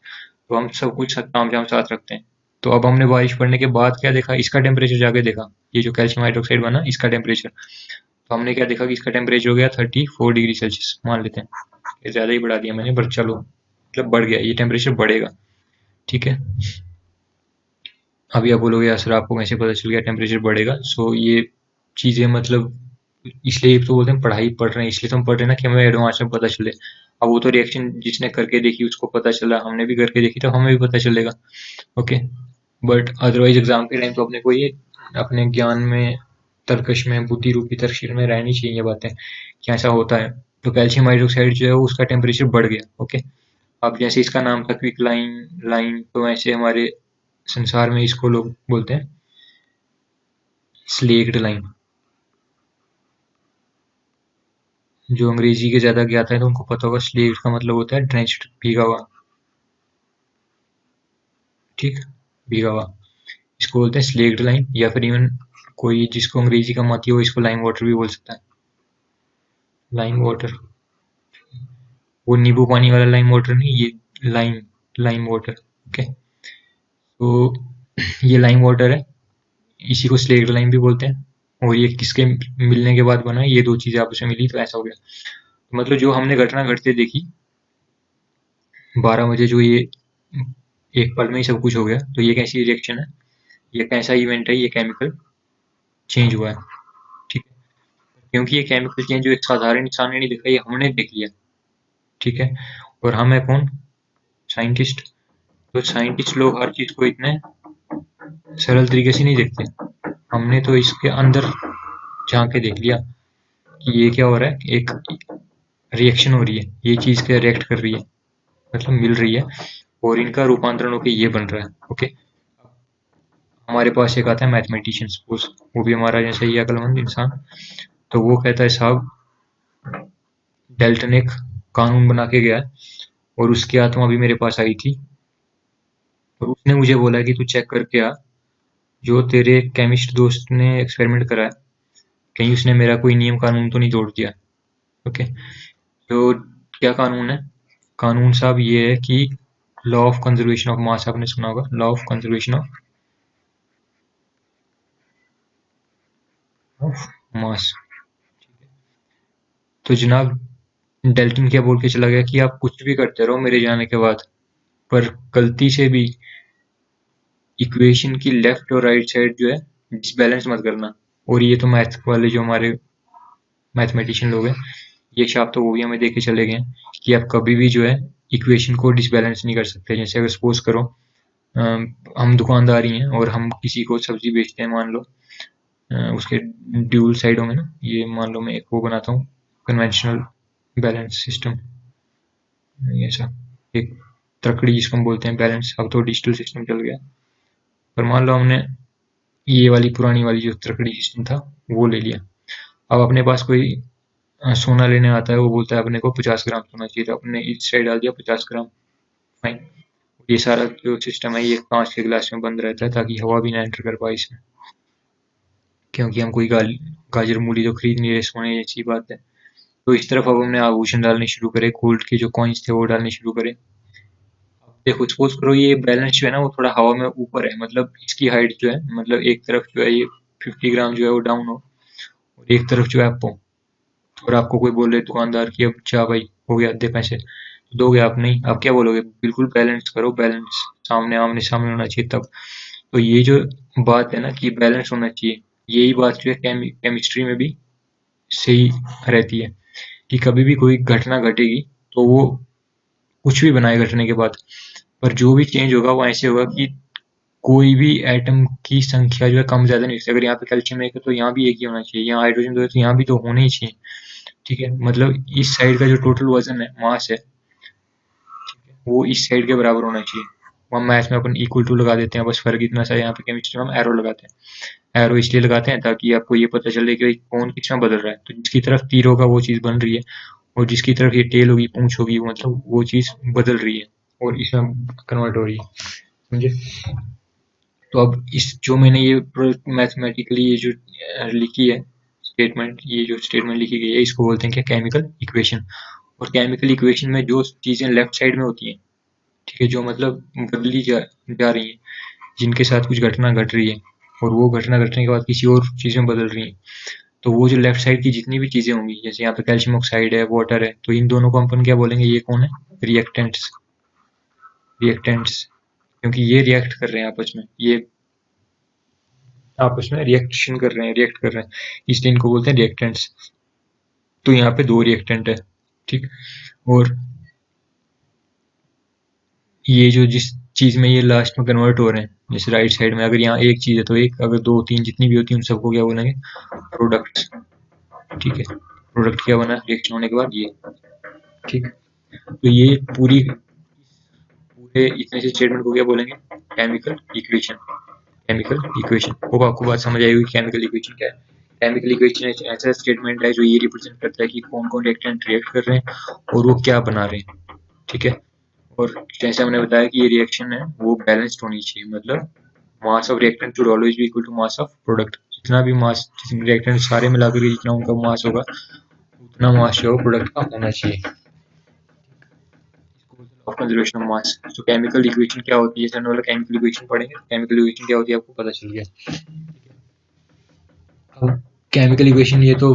A: तो हम सब कुछ ताम झाम साथ रखते हैं। तो अब हमने बारिश पड़ने के बाद क्या देखा? इसका टेम्परेचर जाके देखा, ये जो कैल्शियम हाइड्रोक्साइड बना इसका टेम्परेचर। तो हमने क्या देखा कि इसका टेम्परेचर हो गया 34 डिग्री सेल्सियस। मान लेते हैं, ये ज्यादा ही बढ़ा दिया मैंने, पर चलो मतलब बढ़ गया, ये टेम्परेचर बढ़ेगा। ठीक है, अभी आप बोलोगे यार सर आपको कैसे पता चल गया टेम्परेचर बढ़ेगा? सो ये चीजें मतलब इसलिए तो बोलते हैं पढ़ाई पढ़ रहे हैं, इसलिए तो हम पढ़ रहे हैं ना कि हमें एडवांस में पता चले। अब वो तो रिएक्शन जिसने करके देखी उसको पता चला, हमने भी करके देखी तो हमें भी पता चलेगा। ओके, बट अदरवाइज एग्जाम के टाइम तो अपने को ये अपने ज्ञान में, तर्कश में, बुद्धि रूपी तर्कशील में रहनी चाहिए ये बातें कि ऐसा होता है। तो कैल्शियम हाइड्रोक्साइड जो है उसका टेम्परेचर बढ़ गया। ओके, अब जैसे इसका नाम था क्विक लाइन लाइन, तो वैसे हमारे संसार में इसको लोग बोलते हैं स्लेक्ड लाइन। जो अंग्रेजी के ज्यादा ज्ञाता है तो उनको पता होगा, स्लेक्ड का मतलब होता है ड्रेंच्ड, भीगा हुआ। ठीक, भीगा हुआ, इसको बोलते हैं स्लेक्ड लाइन। या फिर इवन कोई जिसको अंग्रेजी कम आती है वो इसको लाइम वाटर भी बोल सकता है। लाइम वाटर, वो नींबू पानी वाला लाइम वाटर नहीं, ये लाइम, लाइम वाटर। ओके, तो ये लाइम वाटर है, इसी को स्लेक्ड लाइम भी बोलते हैं। और ये किसके मिलने के बाद बना है? ये दो चीजें आपस में मिली तो ऐसा हो गया। तो मतलब जो हमने घटना घटते देखी 12 बजे, जो ये एक पल में ही सब कुछ हो गया, तो ये कैसी रिएक्शन है, ये कैसा इवेंट है? ये केमिकल चेंज हुआ है। ठीक है, क्योंकि ये केमिकल चेंज जो एक साधारण इंसान ने नहीं देखा, ये हमने देख लिया। ठीक है, और हम है कौन? साइंटिस्ट। तो साइंटिस्ट लोग हर चीज को इतने सरल तरीके से नहीं देखते। हमने तो इसके अंदर झांक के देख लिया कि ये क्या हो रहा है, एक रिएक्शन हो रही है, ये चीज क्या रिएक्ट कर रही है, मतलब मिल रही है, और इनका रूपांतरण होकर ये बन रहा है। ओके, हमारे पास एक आता है मैथमेटिशियन सपोज, वो भी हमारा जैसा ही अक्लमंद इंसान। तो वो कहता है साहब डेल्टन एक कानून बना के गया और उसकी आत्मा भी मेरे पास आई थी और उसने मुझे बोला कि तू चेक करके आ, जो तेरे केमिस्ट दोस्त ने एक्सपेरिमेंट करा है, कहीं उसने मेरा कोई नियम कानून तो नहीं तोड़ दिया। ओके, तो क्या कानून है? कानून साहब ये है कि law of conservation of mass, आपने सुना होगा, law of conservation of mass. तो जनाब डेल्टन क्या बोल के चला गया कि आप कुछ भी करते रहो मेरे जाने के बाद, पर गलती से भी इक्वेशन की लेफ्ट और राइट साइड जो है डिसबैलेंस मत करना। और ये तो मैथ वाले जो हमारे मैथमेटिशियन लोग हैं, ये शाप तो वो भी हमें दे के चले गए हैं कि आप कभी भी जो है इक्वेशन को डिसबैलेंस नहीं कर सकते। जैसे अगर सपोज करो हम दुकानदार ही हैं और हम किसी को सब्जी बेचते हैं, मान लो उसके ड्यूल साइड होंगे ना, ये मान लो मैं एक वो बनाता हूँ कन्वेंशनल बैलेंस सिस्टम, ऐसा एक तकड़ी जिसको हम बोलते हैं बैलेंस। अब तो डिजिटल सिस्टम चल गया, पर मान लो हमने ये वाली पुरानी वाली जो तकड़ी सिस्टम था वो ले लिया। अब अपने पास कोई सोना लेने आता है, वो बोलता है अपने को 50 ग्राम सोना चाहिए, तो अपने इस साइड डाल दिया 50 ग्राम, फाइन। ये सारा जो सिस्टम है ये कांच के गिलास में बंद रहता है ताकि हवा भी ना एंटर कर पाए इसमें, क्योंकि हम कोई गाजर मूली तो खरीद नहीं रहे सोने जैसी बात है। तो इस तरफ अब हमने आभूषण डालने शुरू करे, गोल्ड के जो कॉइन्स थे वो डालने शुरू करे। देखो सपोज करो ये बैलेंस जो है ना वो थोड़ा हवा में ऊपर है, मतलब इसकी हाइट जो है, मतलब एक तरफ जो है ये 50 ग्राम जो है वो डाउन हो और एक तरफ जो है अप हो। और आपको कोई बोले दुकानदार की अब चाह भाई हो गया आधे पैसे, तो दोगे आप नहीं? आप क्या बोलोगे? बिल्कुल बैलेंस करो, बैलेंस सामने आमने सामने होना चाहिए तब। तो ये जो बात है ना कि बैलेंस होना चाहिए, यही बात जो है केमिस्ट्री में भी सही रहती है कि कभी भी कोई घटना घटेगी तो वो कुछ भी बनाए घटने के बाद, पर जो भी चेंज होगा वो ऐसे होगा कि कोई भी एटम की संख्या जो है कम ज्यादा नहीं होती। अगर यहाँ पे कैल्शियम एक है तो यहाँ भी एक ही होना चाहिए, यहाँ हाइड्रोजन दो है तो यहाँ भी तो होने ही चाहिए। ठीक है, मतलब इस साइड का जो टोटल वजन है, मास है, वो इस साइड के बराबर होना चाहिए। हम मैथ में अपन इक्वल टू लगा देते हैं, बस फर्क इतना सा है, यहाँ पे केमिस्ट्री में हम एरो लगाते हैं। एरो इसलिए लगाते हैं ताकि आपको ये पता चले कि भाई कौन कितना बदल रहा है। तो जिसकी तरफ तीर होगा वो चीज बन रही है, और जिसकी तरफ ये टेल होगी, पूंछ होगी, वो मतलब वो चीज बदल रही है और इसमें कन्वर्ट हो रही है, समझे? तो अब इस जो मैंने ये मैथमेटिकली ये जो लिखी है स्टेटमेंट, ये जो स्टेटमेंट लिखी गई है इसको बोलते हैं क्या? Chemical equation. और केमिकल इक्वेशन में जो चीजें लेफ्ट साइड में होती हैं, ठीक है, जो मतलब बदली जा रही हैं, जिनके साथ कुछ घटना घट रही है और वो घटना घटने के बाद किसी और चीज में बदल रही है, तो वो जो लेफ्ट साइड की जितनी भी चीजें होंगी, जैसे यहाँ पे कैल्शियम ऑक्साइड है, वाटर है, तो इन दोनों को अपन क्या बोलेंगे? ये कौन है? रिएक्टेंट्स। रिएक्टेंट्स, क्योंकि ये रिएक्ट कर रहे हैं आपस में, ये आपस में रिएक्शन कर रहे हैं, रिएक्ट कर रहे हैं, इसलिए इनको बोलते हैं रिएक्टेंट्स। तो यहाँ पे दो रिएक्टेंट है, ठीक। और ये जो जिस चीज में ये लास्ट में कन्वर्ट हो रहे हैं, जैसे राइट साइड में अगर यहाँ एक चीज है तो एक, अगर दो तीन जितनी भी होती है उन सबको क्या बोलेंगे? प्रोडक्ट्स। ठीक है, प्रोडक्ट क्या बना रिएक्शन होने के बाद? ये, ठीक। तो ये पूरे इतने से स्टेटमेंट को क्या बोलेंगे? Chemical equation. Chemical equation, hope आपको बात समझ आई होगी केमिकल इक्वेशन क्या है। केमिकल इक्वेशन एक ऐसा स्टेटमेंट है जो ये रिप्रेजेंट करता है कि कौन कौन रिएक्टेंट रिएक्ट कर रहे हैं और वो क्या बना रहे हैं, ठीक है। और जैसे हमने बताया कि ये रिएक्शन है वो बैलेंस्ड होनी चाहिए, मतलब mass of reactant should always be equal to mass of product. जितना भी मास रिएक्टेंट सारे मिलाकर जितना उनका मास होगा उतना मास जो प्रोडक्ट का होना चाहिए। Of conservation of mass. तो केमिकल इक्वेशन क्या होती है? जैसे हमने वाला केमिकल इक्वेशन पढ़ेंगे, केमिकल इक्वेशन क्या होती है आपको पता चल गया। अब केमिकल इक्वेशन ये तो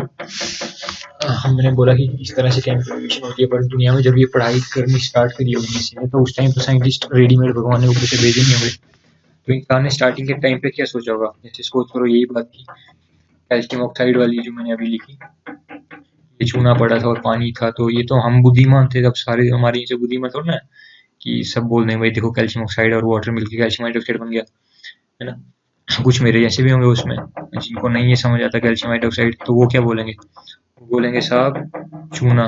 A: हमने बोला कि इस तरह से केमिकल इक्वेशन होती है, पर दुनिया में जब ये पढ़ाई करनी स्टार्ट करी होगी किसी ने, तो उस टाइम तो साइंटिस्ट रेडीमेड भगवान ने ऊपर से भेजे नहीं होंगे। तो इंसान ने स्टार्टिंग के टाइम पे क्या सोचा होगा? जैसे सपोज करो यही बात की कैल्शियम ऑक्साइड वाली जो मैंने अभी लिखी, ये चूना पड़ा था और पानी था, तो ये तो हम बुद्धिमान थे, जब सारे हमारे से बुद्धिमान थोड़ा ना कि सब बोल दें भाई देखो कैल्शियम ऑक्साइड और वाटर मिलकर कैल्शियम हाइड्रोक्साइड बन गया, है ना। कुछ मेरे जैसे भी होंगे उसमें जिनको नहीं ये समझ आता कैल्शियम हाइड्रोक्साइड, तो वो क्या बोलेंगे? वो बोलेंगे साहब चूना।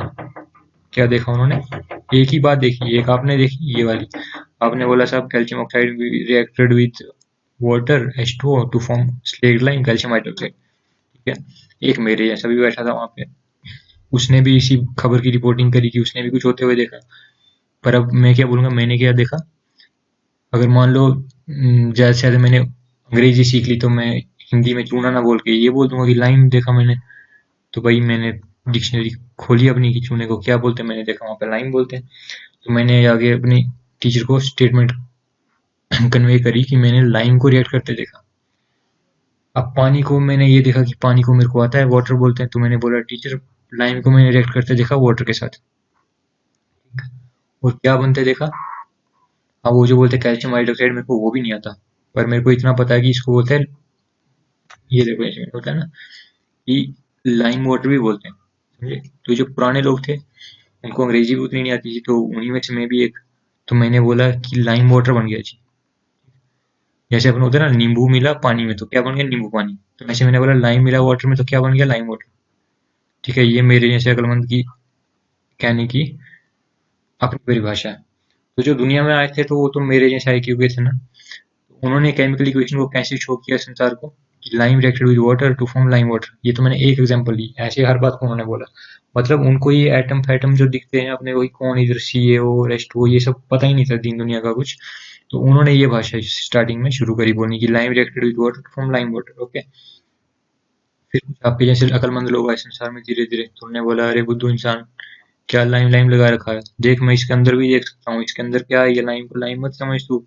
A: क्या देखा उन्होंने? एक ही बात देखी, एक आपने देखी ये वाली, आपने बोला साहब calcium oxide reacted with water H2O to form slaked lime calcium hydroxide, ठीक है। एक मेरे जैसा भी बैठा था वहां पे, उसने भी इसी खबर की रिपोर्टिंग करी कि उसने भी कुछ होते हुए देखा। पर अब मैं क्या बोलूँगा, मैंने क्या देखा? अगर मान लो ज़्यादा से ज़्यादा मैंने अंग्रेजी सीख ली, तो मैं हिंदी में चूना ना बोल के ये बोल दूंगा कि लाइम देखा मैंने। तो भाई मैंने डिक्शनरी खोली अपनी कि चूने को क्या बोलते हैं, मैंने देखा वहाँ पे लाइम बोलते हैं। तो मैंने आगे अपनी टीचर को स्टेटमेंट कन्वे करी कि मैंने लाइम को रिएक्ट करते देखा। अब पानी को मैंने ये देखा कि पानी को मेरे को आता है वाटर बोलते हैं, तो मैंने बोला टीचर लाइम को मैंने रिएक्ट करते देखा वाटर के साथ। और क्या बनते देखा? अब वो जो बोलते हैं कैल्शियम हाइड्रोक्साइड, मेरे को वो भी नहीं आता, पर मेरे को इतना पता है कि इसको बोलते हैं, ये देखो ऐसे होता है ना कि लाइम वाटर भी बोलते हैं, समझे? तो जो पुराने लोग थे उनको अंग्रेजी भी उतनी नहीं आती थी, तो उन्हीं में से मैं भी एक। तो मैंने बोला कि लाइम वाटर बन गया जी। जैसे अपन होता है ना, नींबू मिला पानी में तो क्या बन गया? नींबू पानी। तो ऐसे मैंने बोला लाइम मिला वाटर में तो क्या बन गया? Lime water. ठीक है, ये मेरे जैसे अक्लमंद की कहने की अपनी परिभाषा है। तो जो दुनिया में आए थे तो वो तो मेरे जैसे आईक्यू के थे ना। तो उन्होंने केमिकल इक्वेशन को कैसे शो किया संसार को कि lime reacted with water to form lime water. ये तो मैंने एक एग्जांपल ली, ऐसे हर बात को उन्होंने बोला। मतलब उनको ये एटम फैटम जो दिखते हैं अपने, वही कौन इधर सी ए ओ रेस्ट वो ये सब पता ही नहीं था दीन दुनिया का कुछ। तो उन्होंने ये भाषा स्टार्टिंग में शुरू करी बोलनी कि lime reacted with water to form lime water. Okay, फिर कुछ आपके जैसे अकलमंद लोग आए संसार में धीरे धीरे, तो उन्होंने बोला अरे बुद्धू इंसान, क्या लाइम लाइम लगा रखा है, देख मैं इसके अंदर भी देख सकता हूँ, इसके अंदर क्या है, ये लाइम को लाइम मत समझ तू।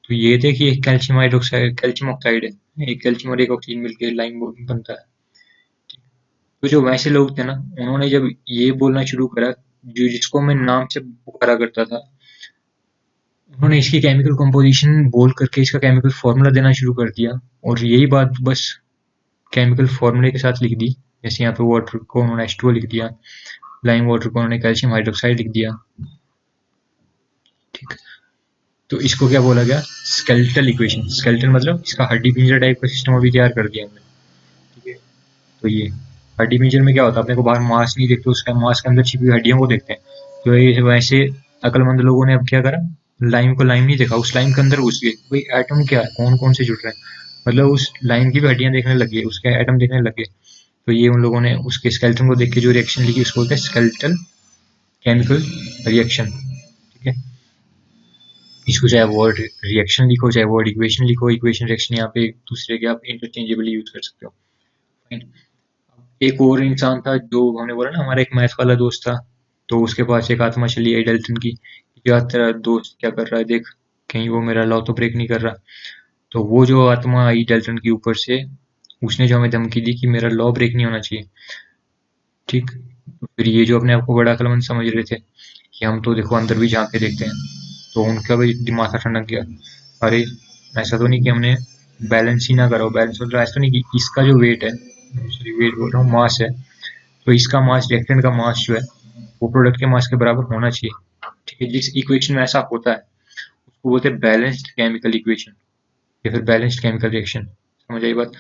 A: तो ये थे कि एक कैल्शियम हाइड्रोक्साइड कैल्शियम ऑक्साइड है, एक कैल्शियम और एक ऑक्सीजन मिलकर लाइम बनता है। तो जो वैसे लोग थे ना, उन्होंने जब ये बोलना शुरू करा, जो जिसको मैं नाम से पुकारा करता था, उन्होंने इसकी केमिकल कंपोजिशन बोल करके इसका केमिकल फॉर्मूला देना शुरू कर दिया। और यही बात बस केमिकल फॉर्मूले के साथ लिख दी। जैसे यहाँ पे वाटर को उन्होंने H2O लिख दिया, लाइम वाटर को उन्होंने कैल्शियम हाइड्रोक्साइड लिख दिया। ठीक, तो इसको क्या बोला गया? Skeletal equation. स्केलेटल मतलब इसका हड्डी पिंजरा टाइप का सिस्टम अभी तैयार कर दिया हमने। ठीक है, तो ये हड्डी पिंजर में क्या होता है, अपने को बाहर मांस नहीं देखते, उसका मांस के अंदर छिपी हुई हड्डियों को देखते हैं। तो ये वैसे अकलमंद लोगों ने अब क्या करा, लाइम को लाइम नहीं देखा, उस लाइम के अंदर घुस गए, भाई एटम क्या है, कौन कौन से जुड़ रहे हैं, मतलब उस लाइम की भी हड्डियां देखने लग गए, उसके एटम देखने लग गए। तो ये उन लोगों ने उसके स्केलेटन को देख के जो रिएक्शन लिखी उसको बोलते हैं स्केलेटल केमिकल रिएक्शन। ठीक है, इसको चाहे वर्ड रिएक्शन लिखो चाहे वर्ड इक्वेशन लिखो, इक्वेशन रिएक्शन यहाँ पे एक दूसरे के आप इंटरचेंजेबली यूज कर सकते हो। फाइन। एक और इंसान था जो हमने बोला ना, हमारा एक मैथ वाला दोस्त था, तो उसके पास एक आत्मा चली आई डेल्टन की, यार तेरा दोस्त क्या कर रहा है देख, कहीं वो मेरा लॉ तो ब्रेक नहीं कर रहा। तो वो जो आत्मा आई डेल्टन के ऊपर से, उसने जो हमें धमकी दी कि मेरा लॉ ब्रेक नहीं होना चाहिए। ठीक, तो फिर ये जो अपने आप को बड़ा अक्लमंद समझ रहे थे कि हम तो देखो अंदर भी झांक के देखते हैं, तो उनका भी दिमाग सा ठंडक गया। अरे ऐसा तो नहीं कि हमने बैलेंस ही ना करो, बैलेंस मतलब ऐसा तो नहीं कि इसका जो वेट है, सॉरी वेट बोल रहा हूँ, मास है, तो इसका मास रिएक्टेंट का मास जो है वो प्रोडक्ट के मास के बराबर होना चाहिए। ठीक है, जिस इक्वेशन में ऐसा होता है उसको बोलते हैं बैलेंस्ड केमिकल इक्वेशन या फिर बैलेंस्ड केमिकल रिएक्शन। समझ आई बात?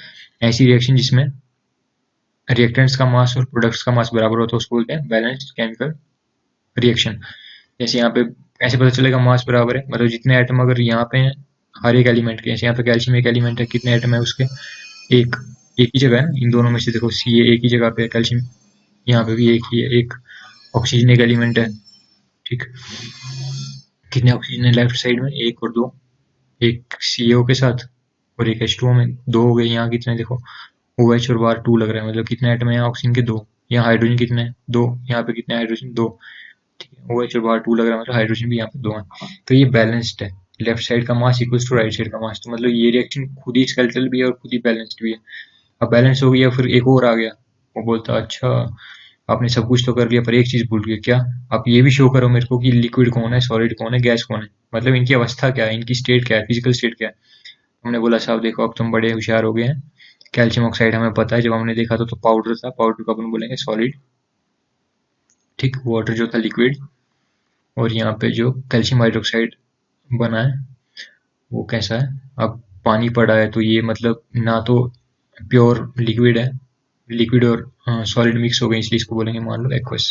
A: ऐसी रिएक्शन जिसमें रिएक्टेंट्स का मास और प्रोडक्ट्स का मास बराबर होता है उसको बोलते हैं बैलेंस्ड केमिकल रिएक्शन। जैसे यहाँ पे कैसे पता चलेगा मास बराबर है, मतलब जितने एटम अगर यहाँ पे हैं हर एक एलिमेंट के, जैसे यहाँ पे कैल्शियम एक एलिमेंट है, कितने एटम है उसके? एक। एक ही जगह है ना, इन दोनों में से देखो सी एक ही जगह पे है, कैल्शियम यहाँ पे भी एक ही है, एक ऑक्सीजन एक एलिमेंट है। ठीक, कितने ऑक्सीजन है लेफ्ट साइड में? एक और दो, एक CO के साथ और एक H2O में, दो हो गए। यहाँ कितने देखो OH और बार 2 लग रहा है, मतलब कितने एटम है यहाँ ऑक्सीजन के? दो। यहाँ हाइड्रोजन कितने हैं? दो। यहाँ पे कितने हाइड्रोजन? दो। ठीक है, OH और बार 2 लग रहा है, मतलब हाइड्रोजन भी यहाँ पे दो है। तो ये बैलेंस्ड है, लेफ्ट साइड का मास इक्वल्स टू राइट साइड का मास। तो मतलब ये रिएक्शन खुद ही स्केलेटल भी है और खुद ही बैलेंस्ड भी है। अब बैलेंस हो गया, फिर एक और आ गया, वो बोलता अच्छा आपने सब कुछ तो कर लिया पर एक चीज भूल गए, क्या? आप ये भी शो करो मेरे को कि लिक्विड कौन है, सॉलिड कौन है, गैस कौन है, मतलब इनकी अवस्था क्या है, इनकी स्टेट क्या है, फिजिकल स्टेट क्या है। हमने बोला साहब देखो अब तुम बड़े होशियार हो गए हैं, कैल्शियम ऑक्साइड हमें पता है, जब हमने देखा तो पाउडर था, पाउडर को अपन बोलेंगे सॉलिड। ठीक, वाटर जो था लिक्विड, और यहाँ पे जो कैल्शियम हाइड्रोक्साइड बना है वो कैसा है? अब पानी पड़ा है तो ये मतलब ना तो प्योर लिक्विड है, लिक्विड और सॉलिड मिक्स हो गए, इसलिए इसको बोलेंगे मान लो एक्वस।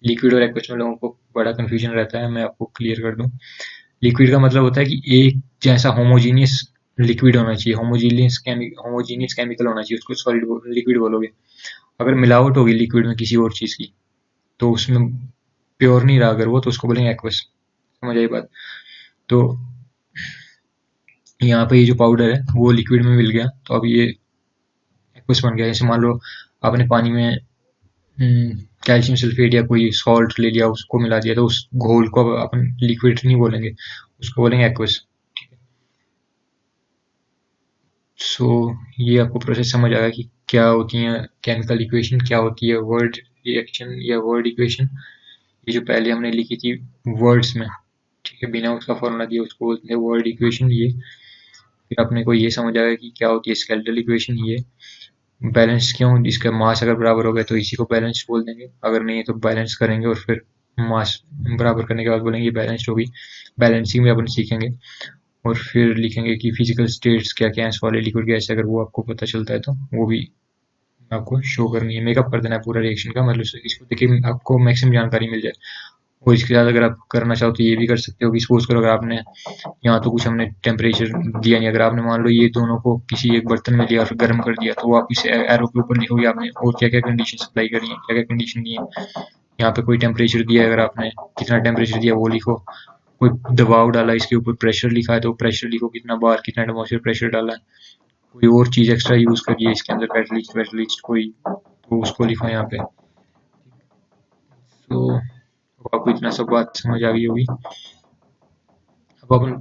A: लिक्विड और एक्वस में लोगों को बड़ा कंफ्यूजन रहता है, मैं आपको क्लियर कर दूं। लिक्विड का मतलब होता है कि एक जैसा होमोजीनियस लिक्विड होना चाहिए, होमोजीनियस केमिकल होना चाहिए, उसको सॉलिड लिक्विड बोलोगे। अगर मिलावट होगी लिक्विड में किसी और चीज़ की तो उसमें प्योर नहीं रहा अगर वो, तो उसको बोलेंगे एक्वस। समझ आई बात? तो यहाँ पे ये जो पाउडर है वो लिक्विड में मिल गया तो अब ये एक्वस बन गया। जैसे मान लो आपने पानी में कैल्शियम सल्फेट या कोई सॉल्ट ले लिया, उसको मिला दिया, तो उस घोल को अब अपन लिक्विड नहीं बोलेंगे, उसको बोलेंगे एक्वस। सो ये आपको प्रोसेस समझ आएगा कि क्या होती है केमिकल इक्वेशन, क्या होती है वर्ड रिएक्शन या वर्ड इक्वेशन। ये जो पहले हमने लिखी थी वर्ड्स में, ठीक है, बिना उसका फॉर्मूला दिया, उसको बोलते हैं वर्ड इक्वेशन। ये फिर अपने को ये समझ आएगा कि क्या होती है स्केलेटल इक्वेशन। ये बैलेंस क्यों, इसका मास अगर बराबर हो गया तो इसी को बैलेंस बोल देंगे, अगर नहीं है तो बैलेंस करेंगे और फिर मास बराबर करने के बाद बोलेंगे बैलेंस्ड होगी। बैलेंसिंग में अपन सीखेंगे और फिर लिखेंगे कि फिजिकल स्टेट्स क्या क्या है सॉलिड लिक्विड गैस, अगर वो आपको पता चलता है तो वो भी आपको शो करनी है, मेकअप कर देना है पूरा रिएक्शन का, मतलब इसको देखिए आपको मैक्सिमम जानकारी मिल जाए। और इसके साथ अगर आप करना चाहो तो ये भी कर सकते हो कि सपोज करो अगर आपने यहाँ तो कुछ हमने टेम्परेचर दिया नहीं, अगर आपने मान लो ये दोनों को किसी एक बर्तन में लिया और गर्म कर दिया तो आप इस एरो के ऊपर लिखोगे आपने और क्या क्या कंडीशन अप्लाई करी है, क्या क्या कंडीशन दी है। यहाँ पे कोई टेम्परेचर दिया है, अगर आपने कितना टेम्परेचर दिया वो लिखो, कोई दबाव डाला इसके ऊपर प्रेशर लिखा है तो प्रेशर लिखो, कितना बार कितना एटमॉस्फेयर प्रेशर डाला है, कोई और चीज एक्स्ट्रा यूज करिए इसके अंदर, कैटलिस्ट कोई, तो उसको लिखो यहाँ पे। तो आपको इतना सब बात समझ आ गई होगी। अब अपन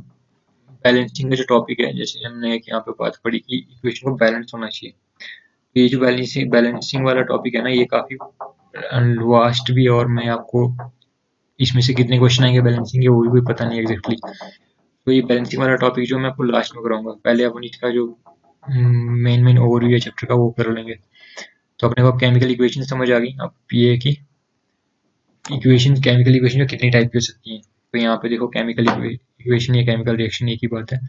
A: बैलेंसिंग का जो टॉपिक है, जैसे हमने एक यहाँ पे बात पढ़ी कि इक्वेशन को बैलेंस होना चाहिए, तो ये जो बैलेंसिंग वाला टॉपिक है ना, ये काफी वास्ट भी है और मैं आपको इसमें से कितने क्वेश्चन आएंगे बैलेंसिंग के वो भी पता नहीं एग्जैक्टली। तो ये बैलेंसिंग वाला टॉपिक जो मैं आपको लास्ट में कराऊंगा, पहले अपन इसका जो मेन ओवरव्यू है चैप्टर का वो कर लेंगे। तो अपने को केमिकल इक्वेशन समझ आ गई। अब ये कि इक्वेशन, केमिकल इक्वेशन कितनी टाइप की हो सकती हैं। तो यहाँ पे देखो केमिकल इक्वेशन या केमिकल रिएक्शन एक ही बात है।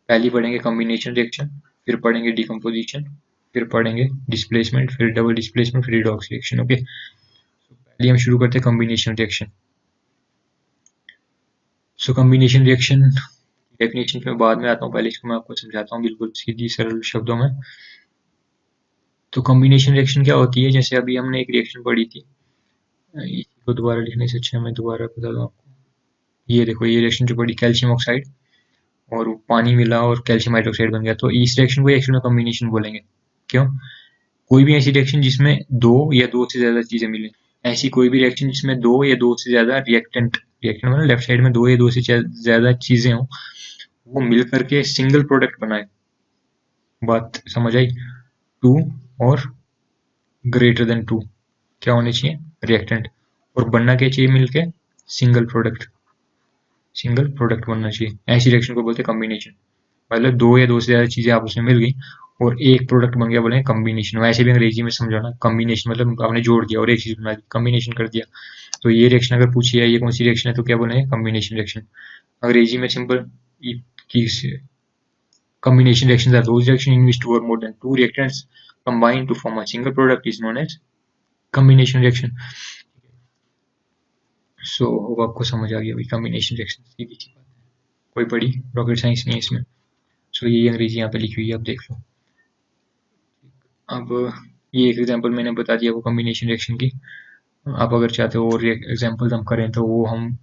A: पहली पढ़ेंगे कॉम्बिनेशन रिएक्शन, फिर पढ़ेंगे डिकम्पोजिशन, फिर पढ़ेंगे डिस्प्लेसमेंट, फिर डबल डिस्प्लेसमेंट, फिर रिडॉक्स रिएक्शन। ओके, पहले हम शुरू करते हैं combination reaction. So combination reaction definition पे बाद में आता हूँ, पहले इसको मैं आपको समझाता हूँ बिल्कुल सीधी सरल शब्दों में। तो कॉम्बिनेशन रिएक्शन क्या होती है, जैसे अभी हमने एक रिएक्शन पढ़ी थी, इसको दोबारा लिखने से अच्छा मैं दोबारा बता दूँ आपको। ये देखो ये रिएक्शन जो पढ़ी, कैल्शियम ऑक्साइड और पानी मिला और कैल्शियम हाइड्रोक्साइड बन गया, तो इस रिएक्शन को एक्चुअल में कॉम्बिनेशन बोलेंगे। क्यों? कोई भी ऐसी रिएक्शन जिसमें दो या दो से ज्यादा चीजें मिले, ऐसी कोई भी रिएक्शन जिसमें दो या दो से ज्यादा रिएक्टेंट, रिएक्टेंट मतलब लेफ्ट साइड में दो या दो से ज्यादा चीजें हों, वो मिल करके सिंगल प्रोडक्ट बनाए। बात समझ आई? टू और ग्रेटर देन टू क्या होने चाहिए, रिएक्टेंट, और बनना क्या चाहिए मिलके, सिंगल प्रोडक्ट, सिंगल प्रोडक्ट बनना चाहिए। ऐसी रिएक्शन को बोलते हैं कॉम्बिनेशन। मतलब दो या दो से ज्यादा चीजें आपस में मिल गई और एक प्रोडक्ट बन गया, बोलेंगे कॉम्बिनेशन। वैसे भी अंग्रेजी में समझाना, कॉम्बिनेशन मतलब आपने जोड़ दिया और एक चीज बना दी, कॉम्बिनेशन कर दिया। तो ये रिएक्शन अगर पूछी है ये कौन सी रिएक्शन है तो क्या बोलेंगे, कॉम्बिनेशन रिएक्शन। अंग्रेजी में simple combination reactions are those reactions in which two or more than two reactants combine to form a single product is known as combination reaction. So hope आपको समझ आ गया भाई, combination reaction सीधी सी बात है, कोई बड़ी रॉकेट साइंस नहीं है इसमें। सो ये अंग्रेजी यहाँ पे लिखी हुई है, आप देख लो। अब ये एक एग्जांपल मैंने बता दिया वो कॉम्बिनेशन रिएक्शन की। आप अगर चाहते हो और एग्जांपल हम करें तो वो हम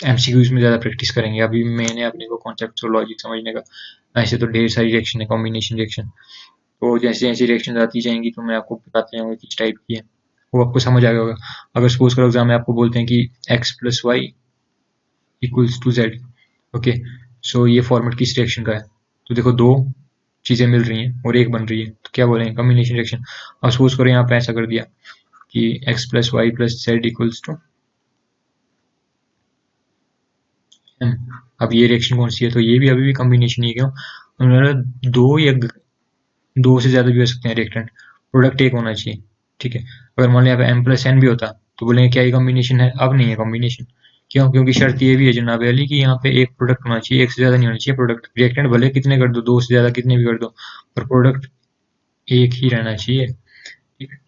A: एमसीक्यूज में ज़्यादा प्रैक्टिस करेंगे। अभी मैंने अपने को कॉन्सेप्ट और लॉजिक समझने का, ऐसे तो ढेर सारी रिएक्शन है कॉम्बिनेशन रिएक्शन, तो जैसे जैसे रिएक्शन आती जाएंगी तो मैं आपको बताते जाऊंगा किस टाइप की है, वो आपको समझ आ गया होगा। अगर सपोज करो एग्जाम में आपको बोलते हैं कि x plus Y equals to Z, okay, so ये फॉर्मेट किस रिएक्शन का है, तो देखो दो चीजें मिल रही हैं और एक बन रही है तो क्या बोलेंगे, कॉम्बिनेशन रिएक्शन। अब सपोज करो यहाँ पे ऐसा कर दिया कि x plus y plus z equals to m। अब ये रिएक्शन कौन सी है, तो ये भी अभी भी कॉम्बिनेशन ही, क्यों, दो या दो से ज्यादा भी हो सकते हैं रिएक्टेंट, प्रोडक्ट एक होना चाहिए, ठीक है। अगर मान लिया यहाँ पे m प्लस n भी होता तो बोलेंगे क्या ये कॉम्बिनेशन है, अब नहीं है कॉम्बिनेशन। क्यों? क्योंकि शर्त ये भी है जनाब अली कि यहाँ पे एक प्रोडक्ट होना चाहिए, एक से ज्यादा नहीं होना चाहिए प्रोडक्ट। रिएक्टेंट भले कितने कर दो, दो से ज्यादा कितने भी कर दो, पर प्रोडक्ट एक ही रहना चाहिए, ठीक है।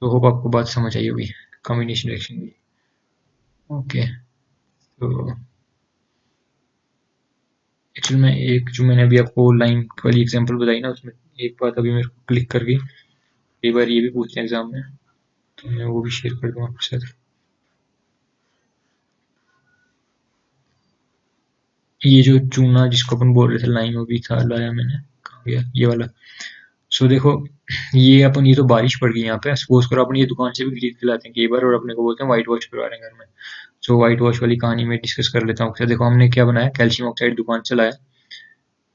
A: तो होप आपको बात समझ आई होगी कॉम्बिनेशन रिएक्शन की। ओके, तो एक्चुअल में एक जो मैंने अभी आपको लाइन वाली एग्जांपल बताई ना, उसमें एक बात अभी मेरे को क्लिक कर गई कई बार ये भी पूछते हैं एग्जाम में, तो मैं वो भी शेयर कर दूँ आपके साथ। ये जो चूना जिसको अपन बोल रहे थे लाइन, वो भी था, लाया मैंने, कहाँ गया ये वाला। सो देखो, ये तो बारिश पड़ गई यहाँ पे, सपोज करो अपन ये दुकान से भी खरीद के लाते हैं कई बार, और अपने को बोलते हैं व्हाइट वॉश करवा रहे हैं घर में। सो व्हाइट वॉश वाली कहानी में डिस्कस कर लेता हूँ। देखो हमने क्या बनाया, कैल्शियम ऑक्साइड दुकान से लाया,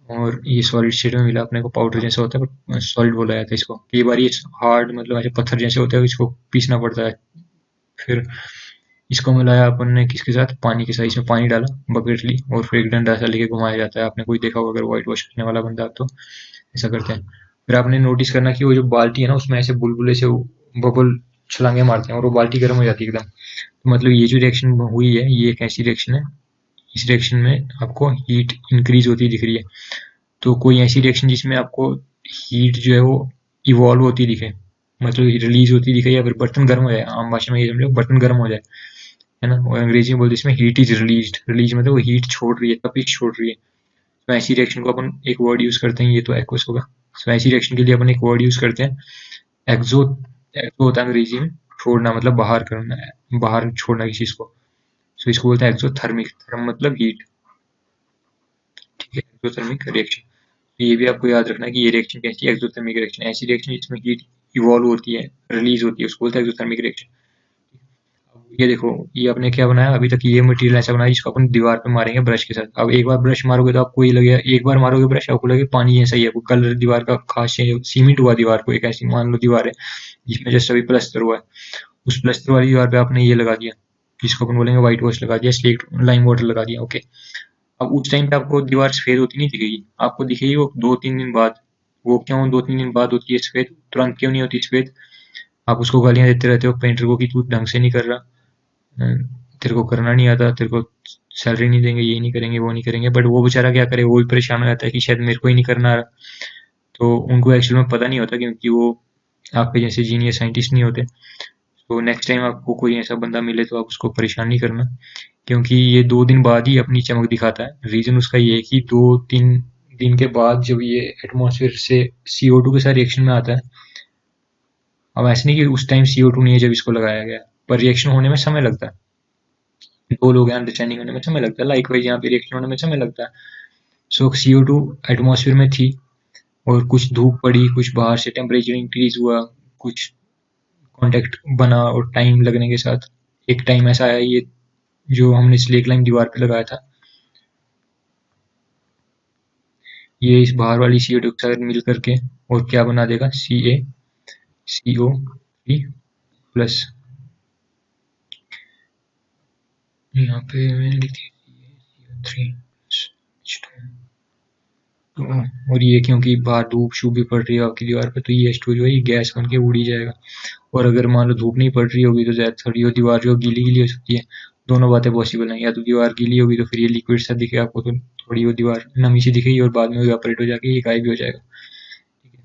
A: और ये सॉलिड स्टेट में मिला अपने को, पाउडर जैसा होता है बट सॉलिड बोला जाता है इसको। कई बार ये हार्ड मतलब ऐसे पत्थर जैसे होते हैं, इसको पीसना पड़ता है। फिर इसको मिलाया अपन ने किसके साथ, पानी के साथ। इसमें पानी डाला, बकेट ली, और फिर एक डंडा सा लेके घुमाया जाता है। आपने कोई देखा होगा अगर व्हाइट वॉश करने वाला बंदा तो ऐसा करते हैं। फिर आपने नोटिस करना कि वो जो बाल्टी है ना, उसमें ऐसे बुलबुले से बबल छलांगे मारते हैं, और वो बाल्टी गर्म हो जाती है एकदम। तो मतलब ये जो रिएक्शन हुई है, ये एक ऐसी रिएक्शन है, इस रिएक्शन में आपको हीट इंक्रीज होती दिख रही है। तो कोई ऐसी रिएक्शन जिसमें आपको हीट जो है वो इवॉल्व होती दिखे, मतलब रिलीज होती दिखे, या फिर बर्तन गर्म हो जाए, आम भाषा में ये समझो बर्तन गर्म हो जाए, है ना। और अंग्रेजी में बोलते हैं इसमें हीट इज रिलीज। रिलीज मतलब वो हीट छोड़ रही है, तपिश छोड़ रही है। तो ऐसी रिएक्शन को अपन एक वर्ड यूज करते हैं, ये तो एक्वस होगा। तो ऐसी रिएक्शन के लिए अपन एक वर्ड यूज करते हैं, एक्सो। एक्सो होता है अंग्रेजी में छोड़ना, मतलब बाहर करना है, बाहर छोड़ना किसी चीज को। तो इसको बोलते हैं एक्सोथर्मिक। थर्म मतलब हीट, ठीक है, एक्सोथर्मिक रिएक्शन। तो ये भी आपको याद रखना है कि ये रिएक्शन कैसी है, एक्सोथर्मिक रिएक्शन। ऐसी रिएक्शन जिसमें हीट इवॉल्व होती है, रिलीज होती है, उसको बोलते हैं एक्सोथर्मिक रिएक्शन। ये देखो, ये आपने क्या बनाया अभी तक, ये मटेरियल ऐसा बनाया जिसको अपन दीवार पे मारेंगे ब्रश के साथ। अब एक बार ब्रश मारोगे तो आपको ये लगेगा, एक बार मारोगे ब्रश आपको लगे पानी जैसा ही है, कोई कलर दीवार का खास चेंज, सीमेंट हुआ दीवार को। एक ऐसी मान लो दीवार है जिसमें जस्ट अभी प्लस्तर हुआ है, उस प्लस्तर वाली दीवार पे आपने ये लगा दिया, जिसको अपन बोलेंगे व्हाइट वॉश लगा दिया, स्लेट लाइम वाटर लगा दिया, ओके। अब उस टाइम पे आपको दीवार सफेद होती नहीं दिखेगी, आपको दिखेगी वो 2-3 दिन बाद। वो क्यों 2-3 दिन बाद होती है सफेद, तुरंत क्यों नहीं होती सफेद? आप उसको गालियां देते रहते हो पेंटर को कि तू ढंग से नहीं कर रहा, तेरे को करना नहीं आता, तेरे को सैलरी नहीं देंगे, ये नहीं करेंगे, वो नहीं करेंगे। बट वो बेचारा क्या करे, वो भी परेशान हो जाता है कि शायद मेरे को ही नहीं करना आ रहा। तो उनको एक्चुअल में पता नहीं होता, क्योंकि वो आपके जैसे जीनियस साइंटिस्ट नहीं होते। तो नेक्स्ट टाइम आपको कोई ऐसा बंदा मिले तो आप उसको परेशान नहीं करना, क्योंकि ये 2 दिन बाद ही अपनी चमक दिखाता है। रीजन उसका ये है कि 2-3 दिन के बाद जब ये एटमॉस्फेयर से CO2 के साथ रिएक्शन में आता है। अब ऐसे नहीं कि उस टाइम CO2 नहीं है जब इसको लगाया गया, पर रिएक्शन होने में समय लगता है। 2 लोग हैं, अंडरस्टैंडिंग होने में समय लगता है, लाइक वाइज यहाँ पे रिएक्शन होने में समय लगता है। सो CO2 एटमॉस्फेयर में थी, और कुछ धूप पड़ी, कुछ बाहर से टेम्परेचर इंक्रीज हुआ, कुछ कांटेक्ट बना, और टाइम लगने के साथ एक टाइम ऐसा आया, ये जो हमने स्लेक लाइन दीवार पे लगाया था, ये इस बाहर वाली CO2 के साथ मिल करके और क्या बना देगा, CaCO3 प्लस। यहाँ पे मैंने लिख दिया CaCO3 और ये क्योंकि बाहर धूप शूप भी पड़ रही है आपकी दीवार पे, तो ये H2 जो है ये गैस बन के उड़ ही जाएगा। और अगर मान लो धूप नहीं पड़ रही होगी तो ज्यादा थोड़ी वो दीवार जो गीली गीली हो सकती है। दोनों बातें पॉसिबल हैं, या तो दीवार गीली होगी तो फिर ये लिक्विड सा दिखेगा आपको, तो थोड़ी वो दीवार नमी सी दिखेगी, और बाद में इवेपोरेट हो जाके ये गायब भी हो जाएगा, ठीक है।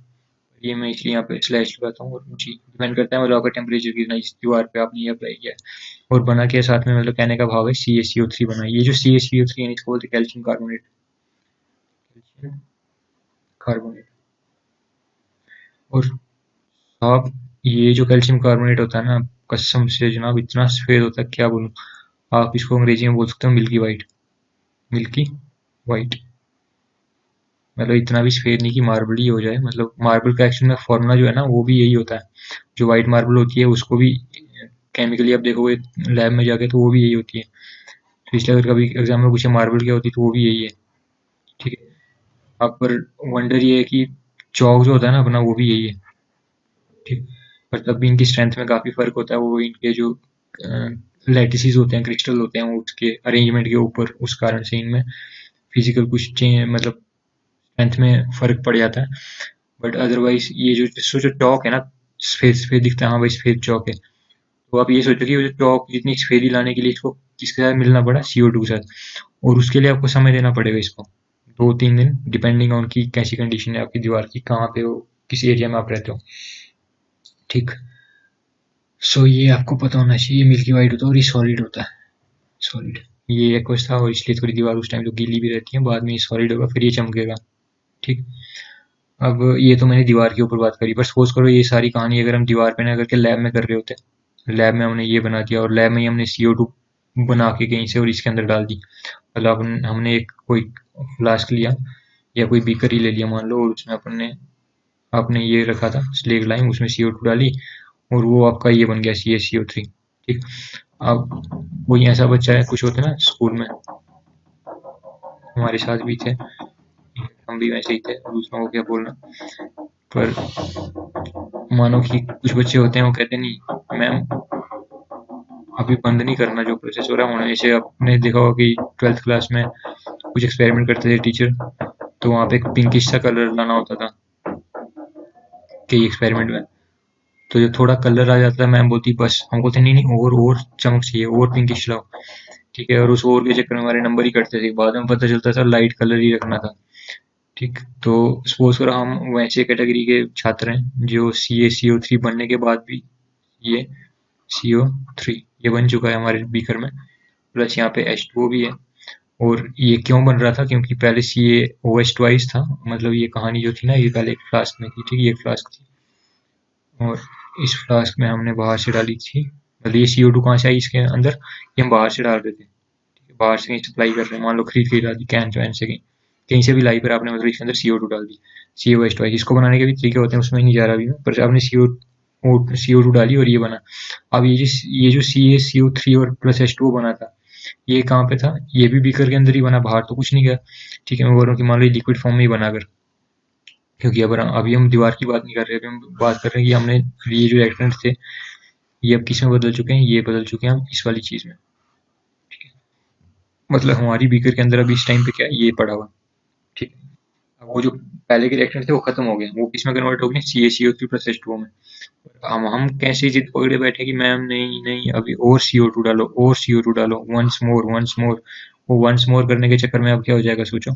A: ये मैं इसलिए यहाँ पे स्लैश लगाता हूँ। और जी डिपेंड करता है मतलब आपका टेम्परेचर कितना इस दीवार पे आपने ये अप्लाई किया है। और बना के साथ में मतलब कहने का भाव है CaCO3 बना। ये जो CaCO3 है इसको बोलते हैं कैल्शियम कार्बोनेट, कैल्शियम कार्बोनेट। और आप ये जो कैल्शियम कार्बोनेट होता है ना, कसम से जनाब इतना सफेद होता है क्या बोलूं। आप इसको अंग्रेजी में बोल सकते हो मिल्की वाइट, मिल्की वाइट। मतलब इतना भी सफेद नहीं कि मार्बल ही हो जाए, मतलब मार्बल का एक्चुअल में फॉर्मूला जो है ना वो भी यही होता है। जो व्हाइट मार्बल होती है उसको भी केमिकली आप देखोगे लैब में जाके तो वो भी यही होती है। तो इसलिए अगर कभी एग्जाम में पूछे मार्बल क्या होती है तो वो भी यही है, ठीक है। आप पर वंडर ये है कि चौक जो होता है ना अपना वो भी यही है, ठीक। पर तब भी इनकी स्ट्रेंथ में काफी फर्क होता है। वो इनके जो लैटिसेस होते हैं, क्रिस्टल होते हैं, वो उसके अरेंजमेंट के ऊपर, उस कारण से इनमें फिजिकल कुछ चेंज मतलब स्ट्रेंथ में फर्क पड़ जाता है। बट अदरवाइज ये जो चौक है ना, सफेद सफेद दिखता है, हाँ भाई सफेद चौक है। तो आप ये सोचो कि वो जो चौक जितनी सफेदी लाने के लिए इसको किसके साथ मिलना पड़ा, CO2 के साथ। और उसके लिए आपको समय देना पड़ेगा इसको 2-3 दिन, डिपेंडिंग ऑन की कैसी कंडीशन है आपकी दीवार की, कहाँ पे हो, किस एरिया में आप रहते हो, ठीक। सो ये आपको पता होना चाहिए। मिल्की वाइट होता है और ये सॉलिड होता है, सॉलिड। ये एक्वस था, और इसलिए थोड़ी दीवार उस टाइम तो गीली भी रहती है, बाद में ये सॉलिड होगा फिर ये चमकेगा, ठीक। अब ये तो मैंने दीवार के ऊपर बात करी, पर सपोज करो ये सारी कहानी अगर हम दीवार पे ना करके लैब में कर रहे होते, लैब में हमने ये बना दिया और लैब में ही हमने CO2 बना के कहीं से और इसके अंदर डाल दी। मतलब हमने एक कोई फ्लास्क लिया या कोई बीकर ही ले लिया मान लो, और उसमें आपने ये रखा था स्लेग लाइम, उसमें CO2 डाली और वो आपका ये बन गया CaCO3। ठीक। अब कोई ऐसा बच्चा है, कुछ होता है ना स्कूल में, हमारे साथ भी थे, हम भी वैसे ही थे, दूसरों को क्या बोलना, पर मानो कि कुछ बच्चे होते हैं वो कहते नहीं मैम अभी बंद नहीं करना जो प्रोसेस हो रहा है होना। जैसे आपने देखा होगा कि 12th क्लास में कुछ एक्सपेरिमेंट करते थे टीचर, तो वहाँ पे एक पिंकिश सा कलर लाना होता था कई एक्सपेरिमेंट में, तो जब थोड़ा कलर आ जाता है मैम बोलती बस, हम बोलते नहीं नहीं और चमक चाहिए, और पिंकिश लाओ। ठीक है, और उस और के चक्कर में हमारे नंबर ही कटते थे, बाद में पता चलता था लाइट कलर ही रखना था। ठीक, तो सपोज करो हम वैसे कैटेगरी के छात्र हैं जो CaCO3 बनने के बाद भी ये CO3 ये बन चुका है हमारे बीकर में, प्लस यहाँ पे H2O भी है। और ये क्यों बन रहा था, क्योंकि पहले CaOH ट्वाइस था, मतलब ये कहानी जो थी ना ये पहले एक फ्लास्क में थी। ठीक, ये फ्लास्क थी और इस फ्लास्क में हमने बाहर से डाली थी, मतलब ये CO2 कहाँ से आई इसके अंदर, ये हम बाहर से डाल रहे थे। बाहर से कहीं सप्लाई कर रहे हैं, मान लो खरीद के ला दी कैन वैन से, कहीं से भी लाई, पर आपने मतलब इसके अंदर CO2 डाल दी, CaOH ट्वाइस। इसको बनाने के भी तरीके होते हैं, उसमें नहीं जा रहा अभी मैं, पर आपने CO2 डाली और ये बना। अब ये जो CaCO3 और प्लस H2O बना था, ये कहाँ पे था, ये भी बीकर के अंदर ही बना, बाहर तो कुछ नहीं गया। ठीक है, मैं बोल रहा हूँ कि मान लो लिक्विड फॉर्म में ही बना कर, क्योंकि अब अभी हम दीवार की बात नहीं कर रहे, अभी हम बात कर रहे हैं कि हमने ये जो रिएक्टेंट थे ये अब किस में बदल चुके हैं, ये बदल चुके हैं हम इस वाली चीज में। ठीक है, मतलब हमारी बीकर के अंदर अभी इस टाइम पे क्या है, ये पड़ा हुआ। ठीक है, अब वो जो पहले के रिएक्टेंट थे वो खत्म हो गए, वो किस में कन्वर्ट हो गए, CaCO3 प्लस H2O में। हम कैसे जिद पकड़े बैठे कि मैम नहीं नहीं अभी और CO2 डालो, और CO2 डालो, वंस मोर वंस मोर। वो वंस मोर करने के चक्कर में अब क्या हो जाएगा सोचो,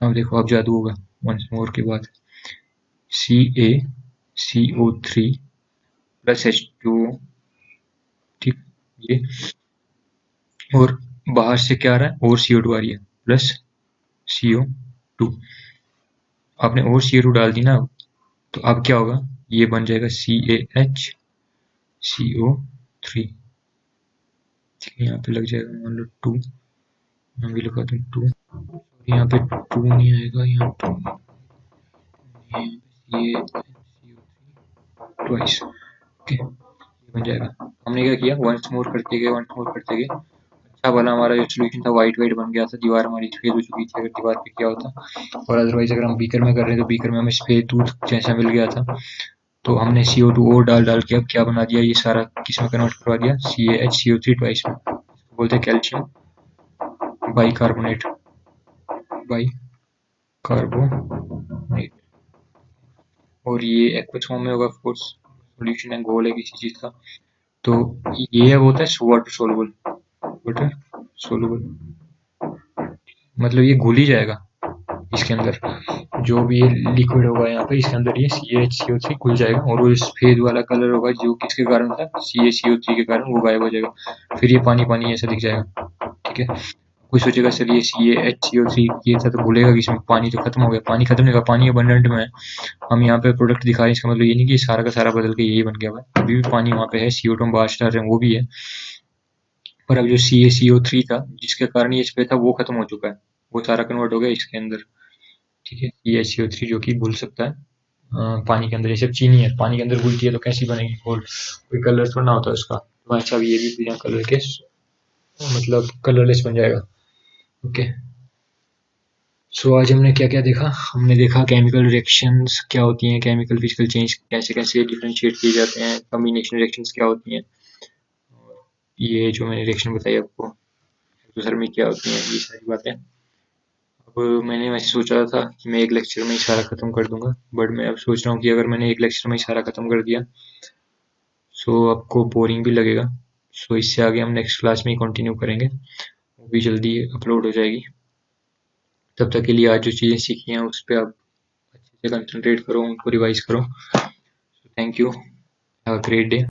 A: अब देखो अब जादू होगा। वंस मोर के बाद CaCO3 प्लस H2O। ठीक, ये और बाहर से क्या आ रहा है, और CO2 आ रही है प्लस CO2। आपने और CO2 डाल दी ना, तो अब क्या होगा, ये बन जाएगा CaHCO3। यहाँ पे लग जाएगा मान लो 2, यहाँ भी लगा दूँ 2, यहाँ पे 2 नहीं आएगा, यहाँ पे CaHCO3 ट्वाइस। ओके, ये बन जाएगा। हमने क्या किया, वंस मोर करते गए, वंस मोर करते गए, अच्छा भला हमारा जो सोल्यूशन था वाइट वाइट बन गया था, दीवार हमारी सफेद हो चुकी थी अगर दीवार पे किया होता। और अदरवाइज अगर हम बीकर में कर रहे हैं तो बीकर में हमें सफेद दूध जैसा मिल गया था। तो हमने CO2 और डाल डाल के अब क्या बना दिया, ये सारा किस में कन्वर्ट करवा दिया, CaHCO3 ट्वाइस में। इसको बोलते हैं कैल्शियम बाइकार्बोनेट, बाइकार्बोनेट। और ये एक्वस फॉर्म में होगा ऑफ कोर्स, सॉल्यूशन है, घोल है किसी चीज का। तो ये अब होता है वाटर सोलुबल, वाटर सोलुबल मतलब ये घुल ही जाएगा इसके अंदर, जो भी ये लिक्विड होगा यहाँ पे इसके अंदर ये CaHCO3 घुल जाएगा, और वो सफेद वाला कलर होगा जो किसके कारण था, CaCO3 के कारण, वो गायब हो जाएगा। फिर ये पानी पानी ऐसा दिख जाएगा। ठीक है, कोई सोचेगा सर ये CaHCO3 ये था तो घुलेगा किसमें, पानी तो खत्म हो गया, पानी खत्म नहीं होगा, पानी अबंडेंट में है। हम यहाँ पे प्रोडक्ट दिखा रहे हैं, इसका मतलब ये नहीं कि सारा का सारा बदल के यही बन गया है, अभी भी पानी वहाँ पे है, CO2 हम बाहर से डाल रहे हैं वो भी है, पर अब जो CaCO3 था जिसके कारण ये सफेद था वो खत्म हो चुका है, वो सारा कन्वर्ट हो गया इसके अंदर। ठीक है, CaCO3 जो कि घुल सकता है पानी के अंदर, ये सब चीनी है, पानी के अंदर घुलती है तो कैसी बनेगी गोल्ड, कोई कलर थोड़ा ना होता है उसका। तो अच्छा ये भी बिना कलर के मतलब कलरलेस बन जाएगा। ओके, सो आज हमने क्या क्या देखा, हमने देखा केमिकल रिएक्शंस क्या होती हैं, केमिकल फिजिकल चेंज कैसे कैसे डिफरेंशिएट किए जाते हैं, कॉम्बिनेशन रिएक्शंस क्या होती हैं, ये जो मैंने रिएक्शन बताई आपको एक्सोथर्मिक क्या होती हैं, ये सारी बातें। अब मैंने वैसे सोचा था कि मैं एक लेक्चर में ही सारा खत्म कर दूंगा, बट मैं अब सोच रहा हूँ कि अगर मैंने एक लेक्चर में ही सारा खत्म कर दिया सो आपको बोरिंग भी लगेगा। सो इससे आगे हम नेक्स्ट क्लास में ही कंटिन्यू करेंगे, वो भी जल्दी अपलोड हो जाएगी। तब तक के लिए आज जो चीज़ें सीखी हैं उस पर आप अच्छे से कंसंट्रेट करो, उनको रिवाइज करो। Thank you, have a great day.